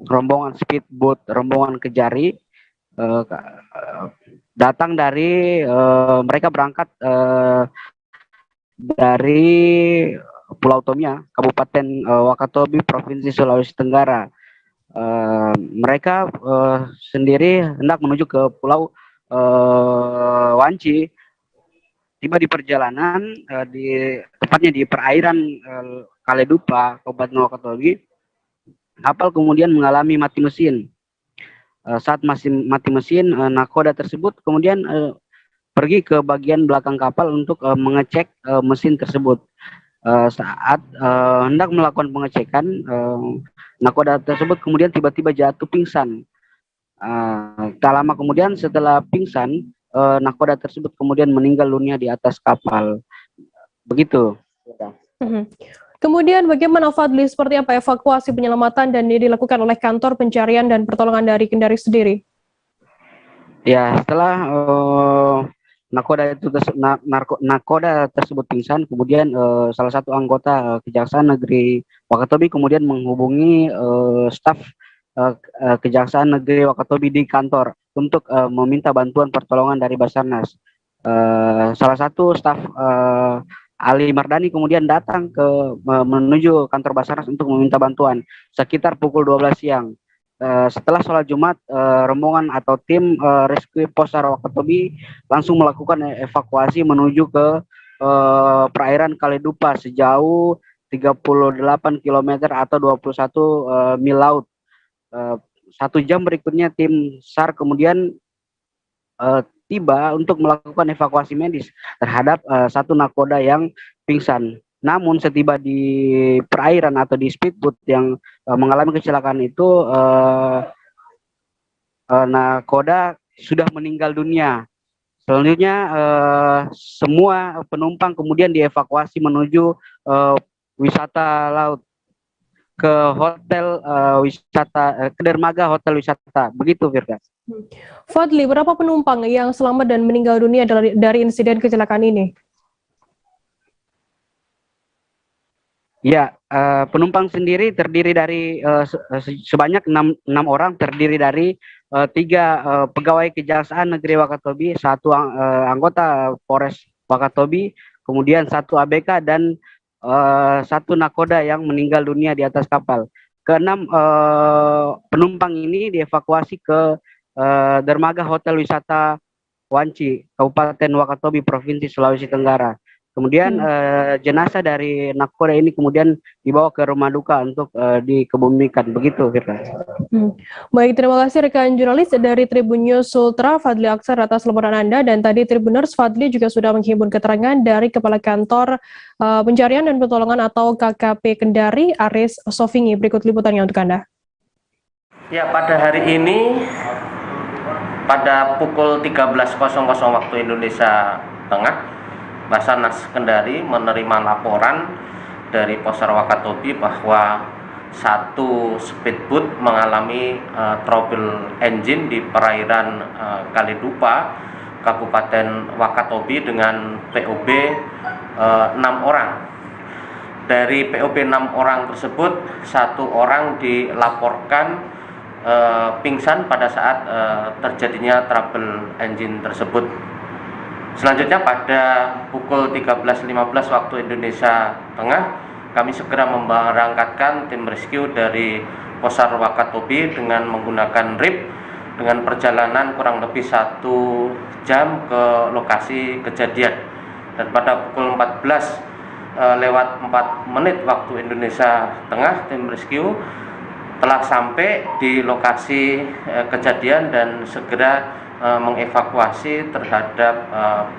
rombongan speedboat rombongan Kejari datang dari mereka berangkat dari Pulau Tomia, Kabupaten Wakatobi, Provinsi Sulawesi Tenggara. Mereka sendiri hendak menuju ke Pulau Wanci. Tiba di perjalanan tepatnya di perairan Kaledupa, Kabupaten Wakatobi, kapal kemudian mengalami mati mesin. Saat masih mati mesin, nakoda tersebut kemudian pergi ke bagian belakang kapal untuk mengecek mesin tersebut. Saat hendak melakukan pengecekan, nakoda tersebut kemudian tiba-tiba jatuh pingsan. Tak lama kemudian setelah pingsan, nakoda tersebut kemudian meninggal dunia di atas kapal. Begitu. Kemudian bagaimana Fadli, seperti apa evakuasi penyelamatan dan dilakukan oleh kantor pencarian dan pertolongan dari Kendari sendiri? Ya, setelah nakoda tersebut pingsan, kemudian salah satu anggota Kejaksaan Negeri Wakatobi kemudian menghubungi staf Kejaksaan Negeri Wakatobi di kantor untuk meminta bantuan pertolongan dari Basarnas. Salah satu staf Ali Mardani kemudian datang menuju kantor Basarnas untuk meminta bantuan sekitar pukul 12 siang. Setelah sholat Jumat, rombongan atau tim rescue Posar Wakatobi langsung melakukan evakuasi menuju ke perairan Kaledupa sejauh 38 km atau 21 mil laut. 1 jam berikutnya tim SAR kemudian tiba untuk melakukan evakuasi medis terhadap satu nakoda yang pingsan. Namun setiba di perairan atau di speedboat yang mengalami kecelakaan itu, nakoda sudah meninggal dunia. Selanjutnya semua penumpang kemudian dievakuasi menuju wisata laut ke hotel wisata, ke dermaga hotel wisata. Begitu, Firda. Fadli, berapa penumpang yang selamat dan meninggal dunia dari insiden kecelakaan ini? Ya, penumpang sendiri terdiri dari sebanyak 6 orang, terdiri dari 3 pegawai Kejaksaan Negeri Wakatobi, 1 anggota Polres Wakatobi, kemudian 1 ABK dan 1 nakoda yang meninggal dunia di atas kapal. Ke-6 penumpang ini dievakuasi ke dermaga hotel wisata Wanci, Kabupaten Wakatobi, Provinsi Sulawesi Tenggara. Kemudian jenazah dari nakoda ini kemudian dibawa ke rumah duka untuk dikebumikan. Begitu, Firda. Baik, terima kasih rekan jurnalis dari Tribun News Ultra, Fadli Aksar atas laporan Anda. Dan tadi Tribuners, Fadli juga sudah menghimpun keterangan dari Kepala Kantor Pencarian dan Pertolongan atau KKP Kendari, Aris Sofingi. Berikut liputannya untuk Anda. Ya, pada hari ini, pada pukul 13.00 waktu Indonesia Tengah, Basarnas Kendari menerima laporan dari Posar Wakatobi bahwa 1 speedboat mengalami trouble engine di perairan Kaledupa, Kabupaten Wakatobi dengan POB 6 orang. Dari POB 6 orang tersebut, 1 orang dilaporkan pingsan pada saat terjadinya trouble engine tersebut. Selanjutnya pada pukul 13.15 waktu Indonesia Tengah, kami segera memberangkatkan tim rescue dari Posar Wakatobi dengan menggunakan RIP dengan perjalanan kurang lebih 1 jam ke lokasi kejadian. Dan pada pukul 14 lewat 4 menit waktu Indonesia Tengah, tim rescue telah sampai di lokasi kejadian dan segera mengevakuasi terhadap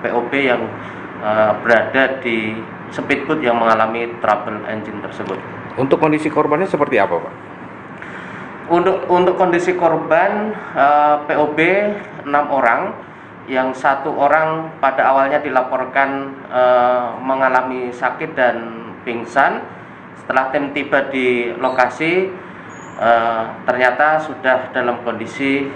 POB yang berada di speedboat yang mengalami trouble engine tersebut. Untuk kondisi korbannya seperti apa, Pak? Untuk kondisi korban POB 6 orang, yang 1 orang pada awalnya dilaporkan mengalami sakit dan pingsan. Setelah tim tiba di lokasi, ternyata sudah dalam kondisi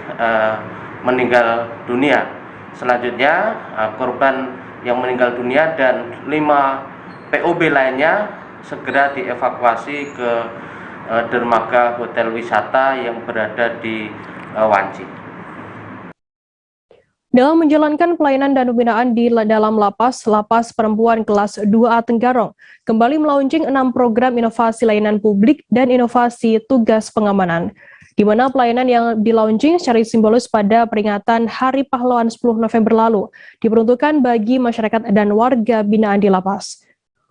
meninggal dunia. Selanjutnya korban yang meninggal dunia dan 5 POB lainnya segera dievakuasi ke dermaga hotel wisata yang berada di Wanci. Dalam menjalankan pelayanan dan pembinaan di dalam lapas perempuan kelas 2A Tenggarong kembali melaunching 6 program inovasi layanan publik dan inovasi tugas pengamanan, di mana pelayanan yang dilaunching secara simbolis pada peringatan Hari Pahlawan 10 November lalu diperuntukkan bagi masyarakat dan warga binaan di lapas.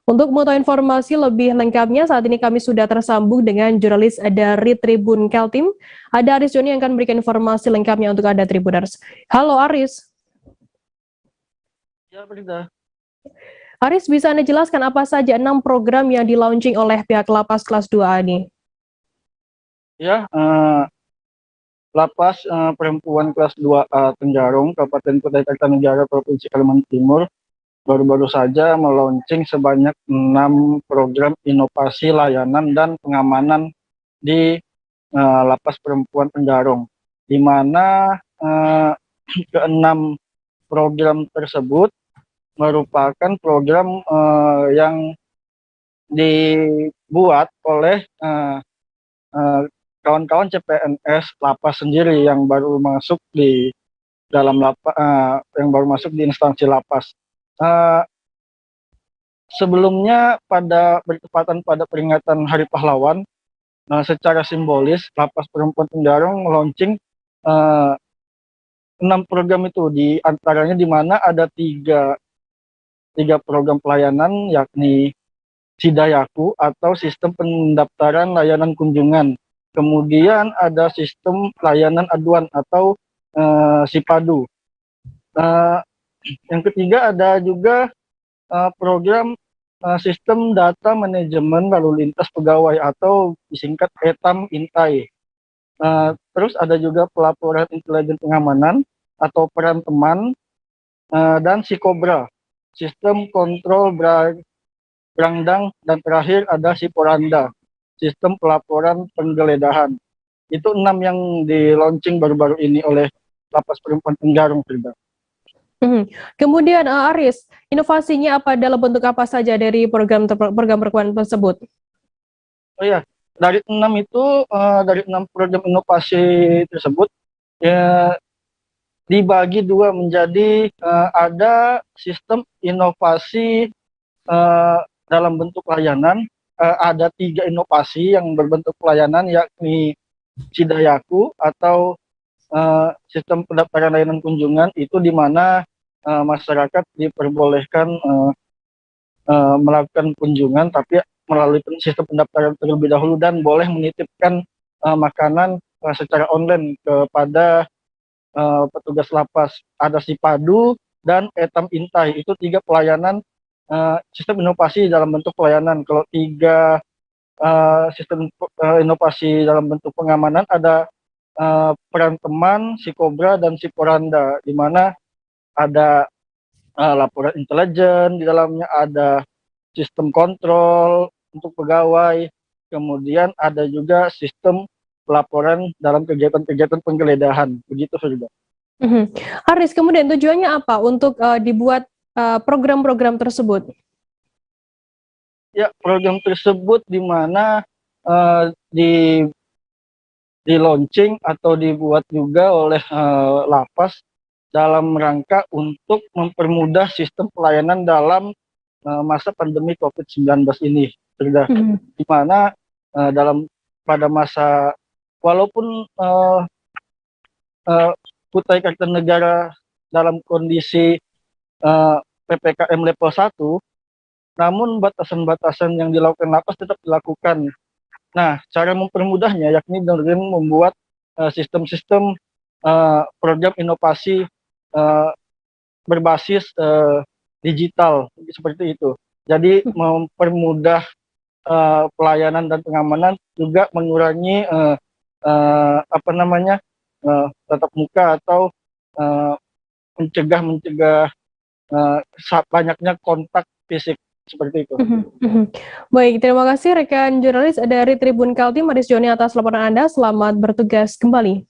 Untuk mengetahui informasi lebih lengkapnya, saat ini kami sudah tersambung dengan jurnalis dari Tribun Kaltim. Ada Aris Joni yang akan memberikan informasi lengkapnya untuk Anda Tribuners. Halo Aris. Ya, Frida. Aris, bisa Anda jelaskan apa saja 6 program yang di-launching oleh pihak lapas kelas 2A ini? Ya, lapas perempuan kelas 2A Tenggarong, Kabupaten Kutai Kartanegara, Provinsi Kalimantan Timur, baru-baru saja meluncing sebanyak 6 program inovasi layanan dan pengamanan di Lapas Perempuan Tenggarong, di mana ke-6 program tersebut merupakan program yang dibuat oleh kawan-kawan CPNS lapas sendiri yang baru masuk di dalam lapas, yang baru masuk di instansi lapas. Sebelumnya bertepatan pada peringatan Hari Pahlawan, secara simbolis Lapas Perempuan Tenggarong launching 6 program itu, di antaranya di mana ada tiga program pelayanan, yakni Sidayaku atau sistem pendaftaran layanan kunjungan, kemudian ada sistem layanan aduan atau Sipadu. Yang ketiga ada juga program sistem data manajemen lalu lintas pegawai atau disingkat ETAM Intai. Terus ada juga pelaporan intelijen pengamanan atau peran teman, dan Sikobra, sistem kontrol berandang, dan terakhir ada Siporanda, sistem pelaporan penggeledahan. Itu 6 yang di-launching baru-baru ini oleh Lapas Perempuan Tenggarong, Frida. Kemudian Aris, inovasinya apa, dalam bentuk apa saja dari program tersebut? Oh ya, dari 6 itu, dari 6 program inovasi tersebut ya dibagi 2 menjadi ada sistem inovasi dalam bentuk layanan, ada 3 inovasi yang berbentuk pelayanan, yakni Sidayaku atau sistem pendaftaran layanan kunjungan, itu di mana masyarakat diperbolehkan melakukan kunjungan tapi melalui sistem pendaftaran terlebih dahulu dan boleh menitipkan makanan secara online kepada petugas lapas. Ada Sipadu dan Etam Intai, itu 3 pelayanan sistem inovasi dalam bentuk pelayanan. Kalau 3 sistem inovasi dalam bentuk pengamanan ada peran teman, Sikobra, dan Siporanda, di mana ada laporan intelijen, di dalamnya ada sistem kontrol untuk pegawai, kemudian ada juga sistem pelaporan dalam kegiatan-kegiatan penggeledahan. Begitu, Frida. Aris, kemudian tujuannya apa untuk dibuat program-program tersebut? Ya, program tersebut di mana di launching atau dibuat juga oleh lapas dalam rangka untuk mempermudah sistem pelayanan dalam masa pandemi COVID-19 ini, di mana pada masa, walaupun Kutai Kartanegara dalam kondisi PPKM level 1, namun batasan-batasan yang dilakukan lapas tetap dilakukan, Nah, cara mempermudahnya yakni dengan membuat sistem-sistem program inovasi berbasis digital seperti itu. Jadi mempermudah pelayanan dan pengamanan, juga mengurangi tatap muka atau mencegah banyaknya kontak fisik seperti itu. Baik, terima kasih rekan jurnalis dari Tribun Kaltim, Maris Joni atas laporan Anda. Selamat bertugas kembali.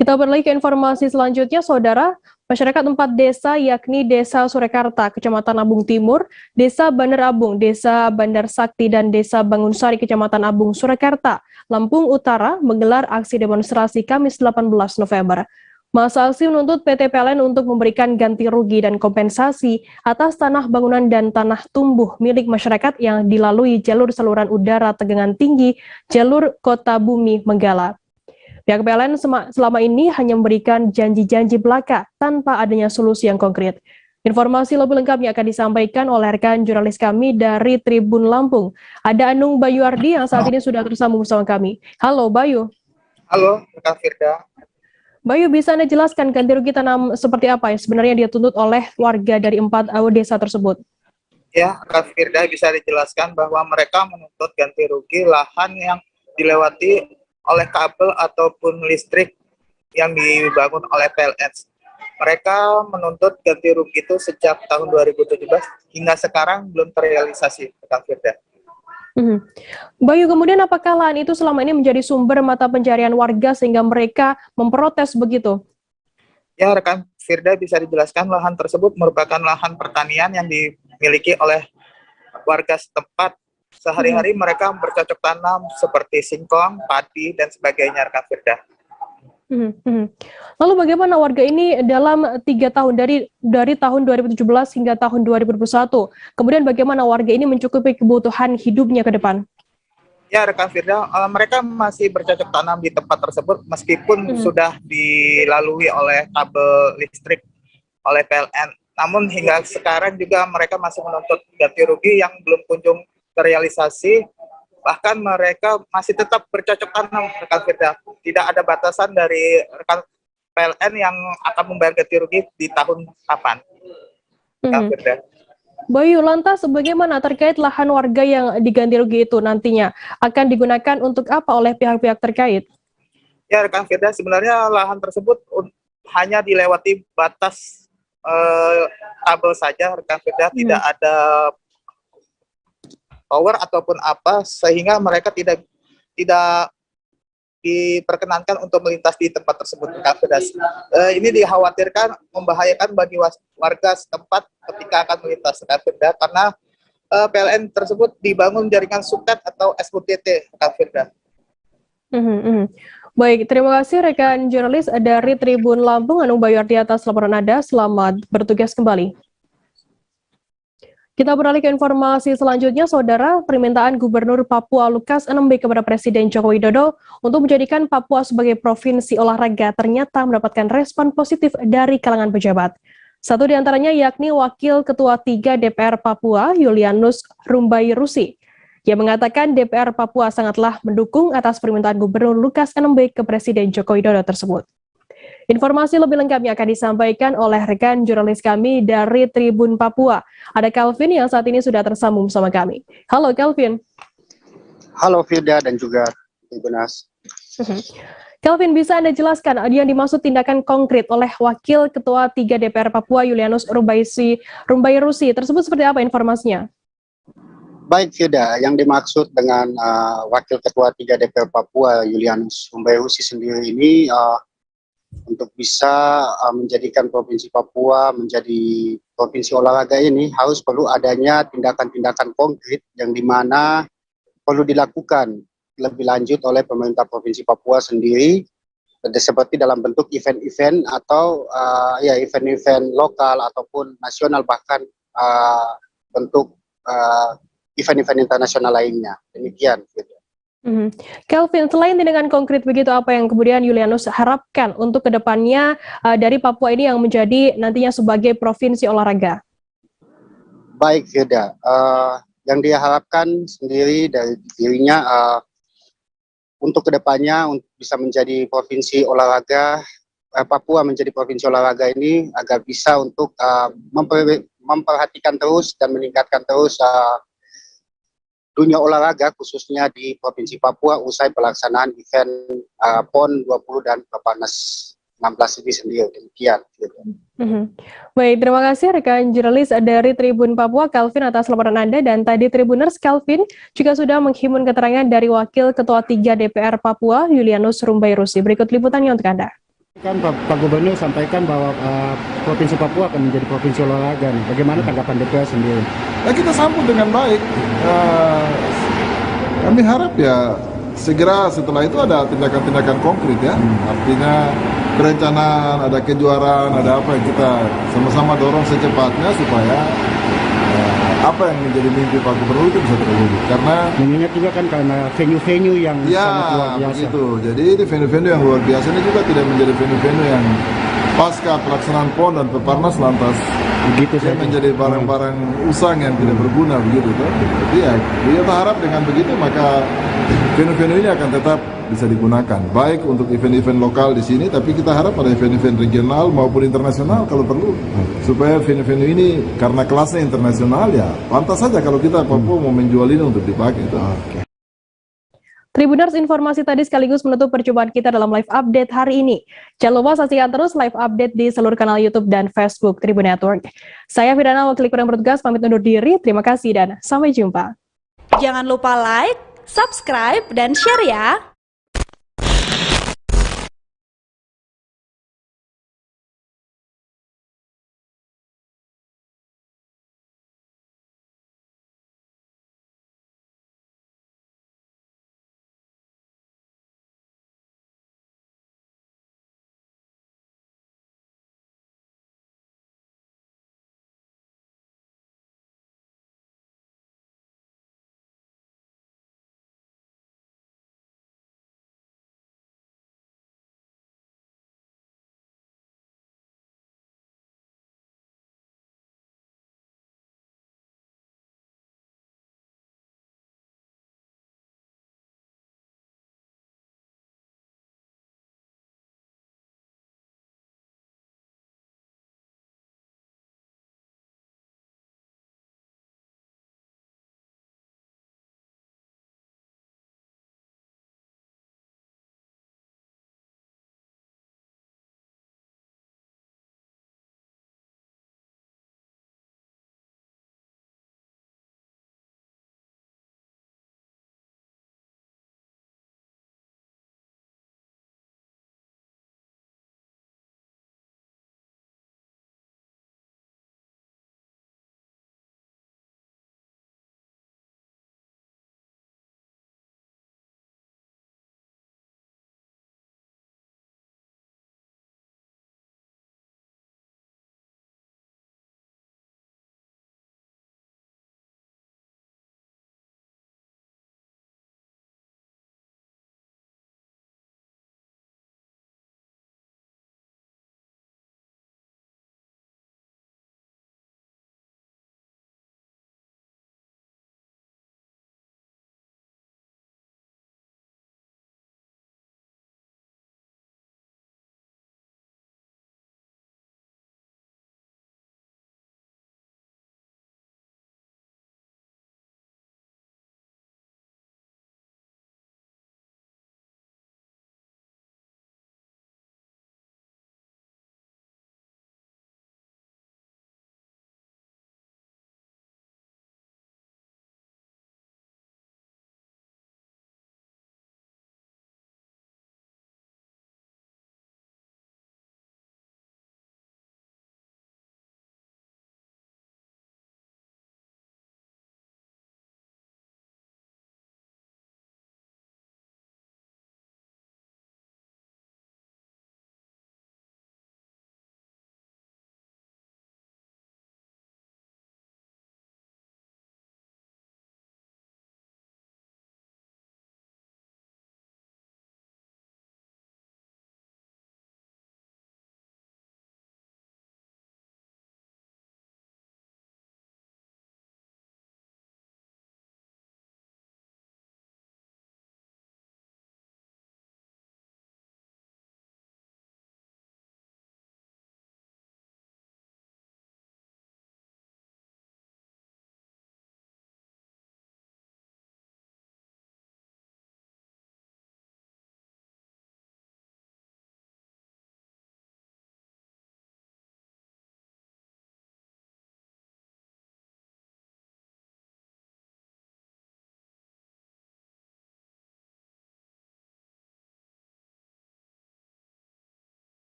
Kita beralih ke informasi selanjutnya, Saudara. Masyarakat 4 desa yakni Desa Surakarta, Kecamatan Abung Timur, Desa Bandar Abung, Desa Bandar Sakti, dan Desa Bangunsari, Kecamatan Abung Surakarta, Lampung Utara menggelar aksi demonstrasi Kamis 18 November. Masa aksi menuntut PT PLN untuk memberikan ganti rugi dan kompensasi atas tanah bangunan dan tanah tumbuh milik masyarakat yang dilalui jalur saluran udara tegangan tinggi jalur Kota Bumi Menggala. Pihak PLN selama ini hanya memberikan janji-janji belaka tanpa adanya solusi yang konkret. Informasi lebih lengkapnya akan disampaikan oleh rekan jurnalis kami dari Tribun Lampung. Ada Anung Bayuardi yang saat ini sudah tersambung bersama kami. Halo Bayu. Halo, rekan Firda. Bayu, bisa Anda jelaskan ganti rugi tanam seperti apa yang sebenarnya dituntut oleh warga dari 4 desa tersebut? Ya, Kak Firda, bisa dijelaskan bahwa mereka menuntut ganti rugi lahan yang dilewati oleh kabel ataupun listrik yang dibangun oleh PLN. Mereka menuntut ganti rugi itu sejak tahun 2017 hingga sekarang belum terrealisasi, Kak Firda. Bayu, kemudian apakah lahan itu selama ini menjadi sumber mata pencarian warga sehingga mereka memprotes begitu? Ya, rekan Firda, bisa dijelaskan lahan tersebut merupakan lahan pertanian yang dimiliki oleh warga setempat. Sehari-hari mereka bercocok tanam seperti singkong, padi, dan sebagainya, rekan Firda. Lalu bagaimana warga ini dalam 3 tahun dari tahun 2017 hingga tahun 2021? Kemudian bagaimana warga ini mencukupi kebutuhan hidupnya ke depan? Ya, rekan Firda, mereka masih bercocok tanam di tempat tersebut meskipun sudah dilalui oleh kabel listrik oleh PLN. Namun hingga sekarang juga mereka masih menuntut ganti rugi yang belum kunjung terrealisasi. Bahkan mereka masih tetap bercocok tanam, rekan Firda. Tidak ada batasan dari rekan PLN yang akan membayar ganti rugi di tahun kapan. Rekan Firda. Bayu, lantas bagaimana terkait lahan warga yang diganti rugi itu nantinya? Akan digunakan untuk apa oleh pihak-pihak terkait? Ya, rekan Firda, sebenarnya lahan tersebut hanya dilewati batas kabel saja, rekan Firda. Tidak ada tower ataupun apa, sehingga mereka tidak diperkenankan untuk melintas di tempat tersebut. Ini dikhawatirkan membahayakan bagi warga setempat ketika akan melintas, karena PLN tersebut dibangun jaringan suket atau SUTT. Baik, terima kasih rekan jurnalis dari Tribun Lampung, Anung Bayuardi atas laporan Anda. Selamat bertugas kembali. Kita beralih ke informasi selanjutnya, Saudara. Permintaan Gubernur Papua Lukas NMB kepada Presiden Joko Widodo untuk menjadikan Papua sebagai provinsi olahraga ternyata mendapatkan respon positif dari kalangan pejabat. Satu di antaranya yakni Wakil Ketua 3 DPR Papua, Julianus Rumbairusi, yang mengatakan DPR Papua sangatlah mendukung atas permintaan Gubernur Lukas NMB ke Presiden Joko Widodo tersebut. Informasi lebih lengkapnya akan disampaikan oleh rekan jurnalis kami dari Tribun Papua. Ada Calvin yang saat ini sudah tersambung bersama kami. Halo Calvin. Halo Firda dan juga Tribunas. Calvin, bisa Anda jelaskan yang dimaksud tindakan konkret oleh Wakil Ketua 3 DPR Papua Julianus Rumbairusi tersebut seperti apa informasinya? Baik Firda, yang dimaksud dengan Wakil Ketua 3 DPR Papua Julianus Rumbairusi sendiri ini untuk bisa menjadikan Provinsi Papua menjadi provinsi olahraga ini harus perlu adanya tindakan-tindakan konkret yang dimana perlu dilakukan lebih lanjut oleh pemerintah Provinsi Papua sendiri, seperti dalam bentuk event-event atau event-event lokal ataupun nasional, bahkan bentuk event-event internasional lainnya. Demikian. Calvin, selain tindakan konkret begitu, apa yang kemudian Julianus harapkan untuk kedepannya dari Papua ini yang menjadi nantinya sebagai provinsi olahraga? Baik Firda, yang dia harapkan sendiri dari dirinya untuk kedepannya untuk bisa menjadi provinsi olahraga, Papua menjadi provinsi olahraga ini agar bisa untuk memperhatikan terus dan meningkatkan terus dunia olahraga khususnya di Provinsi Papua usai pelaksanaan event PON 20 dan Peparnas 16 ini sendiri. Demikian. Baik, terima kasih rekan jurnalis dari Tribun Papua, Kelvin, atas laporan Anda. Dan tadi Tribuners, Kelvin juga sudah menghimpun keterangan dari Wakil Ketua 3 DPR Papua, Julianus Rumbairusi. Berikut liputannya untuk Anda. Kan Pak Gubernur sampaikan bahwa Provinsi Papua akan menjadi provinsi olahraga. Bagaimana tanggapan DPR sendiri? Ya, kita sambut dengan baik. Kami harap ya segera setelah itu ada tindakan-tindakan konkret ya. Artinya perencanaan, ada kejuaraan, ada apa yang kita sama-sama dorong secepatnya supaya apa yang menjadi mimpi Pak Gubernur itu bisa terwujud. Karena mengingat juga kan karena venue-venue yang sangat luar biasa. Begitu. Jadi ini venue-venue yang luar biasa ini juga tidak menjadi venue-venue yang pasca pelaksanaan PON dan Peparnas lantas begitu saja menjadi barang-barang usang yang tidak berguna begitu tuh. Jadi ya kita harap dengan begitu maka venue-venue ini akan tetap bisa digunakan baik untuk event-event lokal di sini, tapi kita harap ada event-event regional maupun internasional kalau perlu supaya venue-venue ini karena kelasnya internasional ya pantas saja kalau kita Papua mau menjual ini untuk dipakai. Tribuners, informasi tadi sekaligus menutup perjumpaan kita dalam live update hari ini. Jangan lupa saksikan terus live update di seluruh kanal YouTube dan Facebook Tribun Network. Saya Firana, wakil kurang bertugas, pamit undur diri. Terima kasih dan sampai jumpa. Jangan lupa like, subscribe, dan share ya.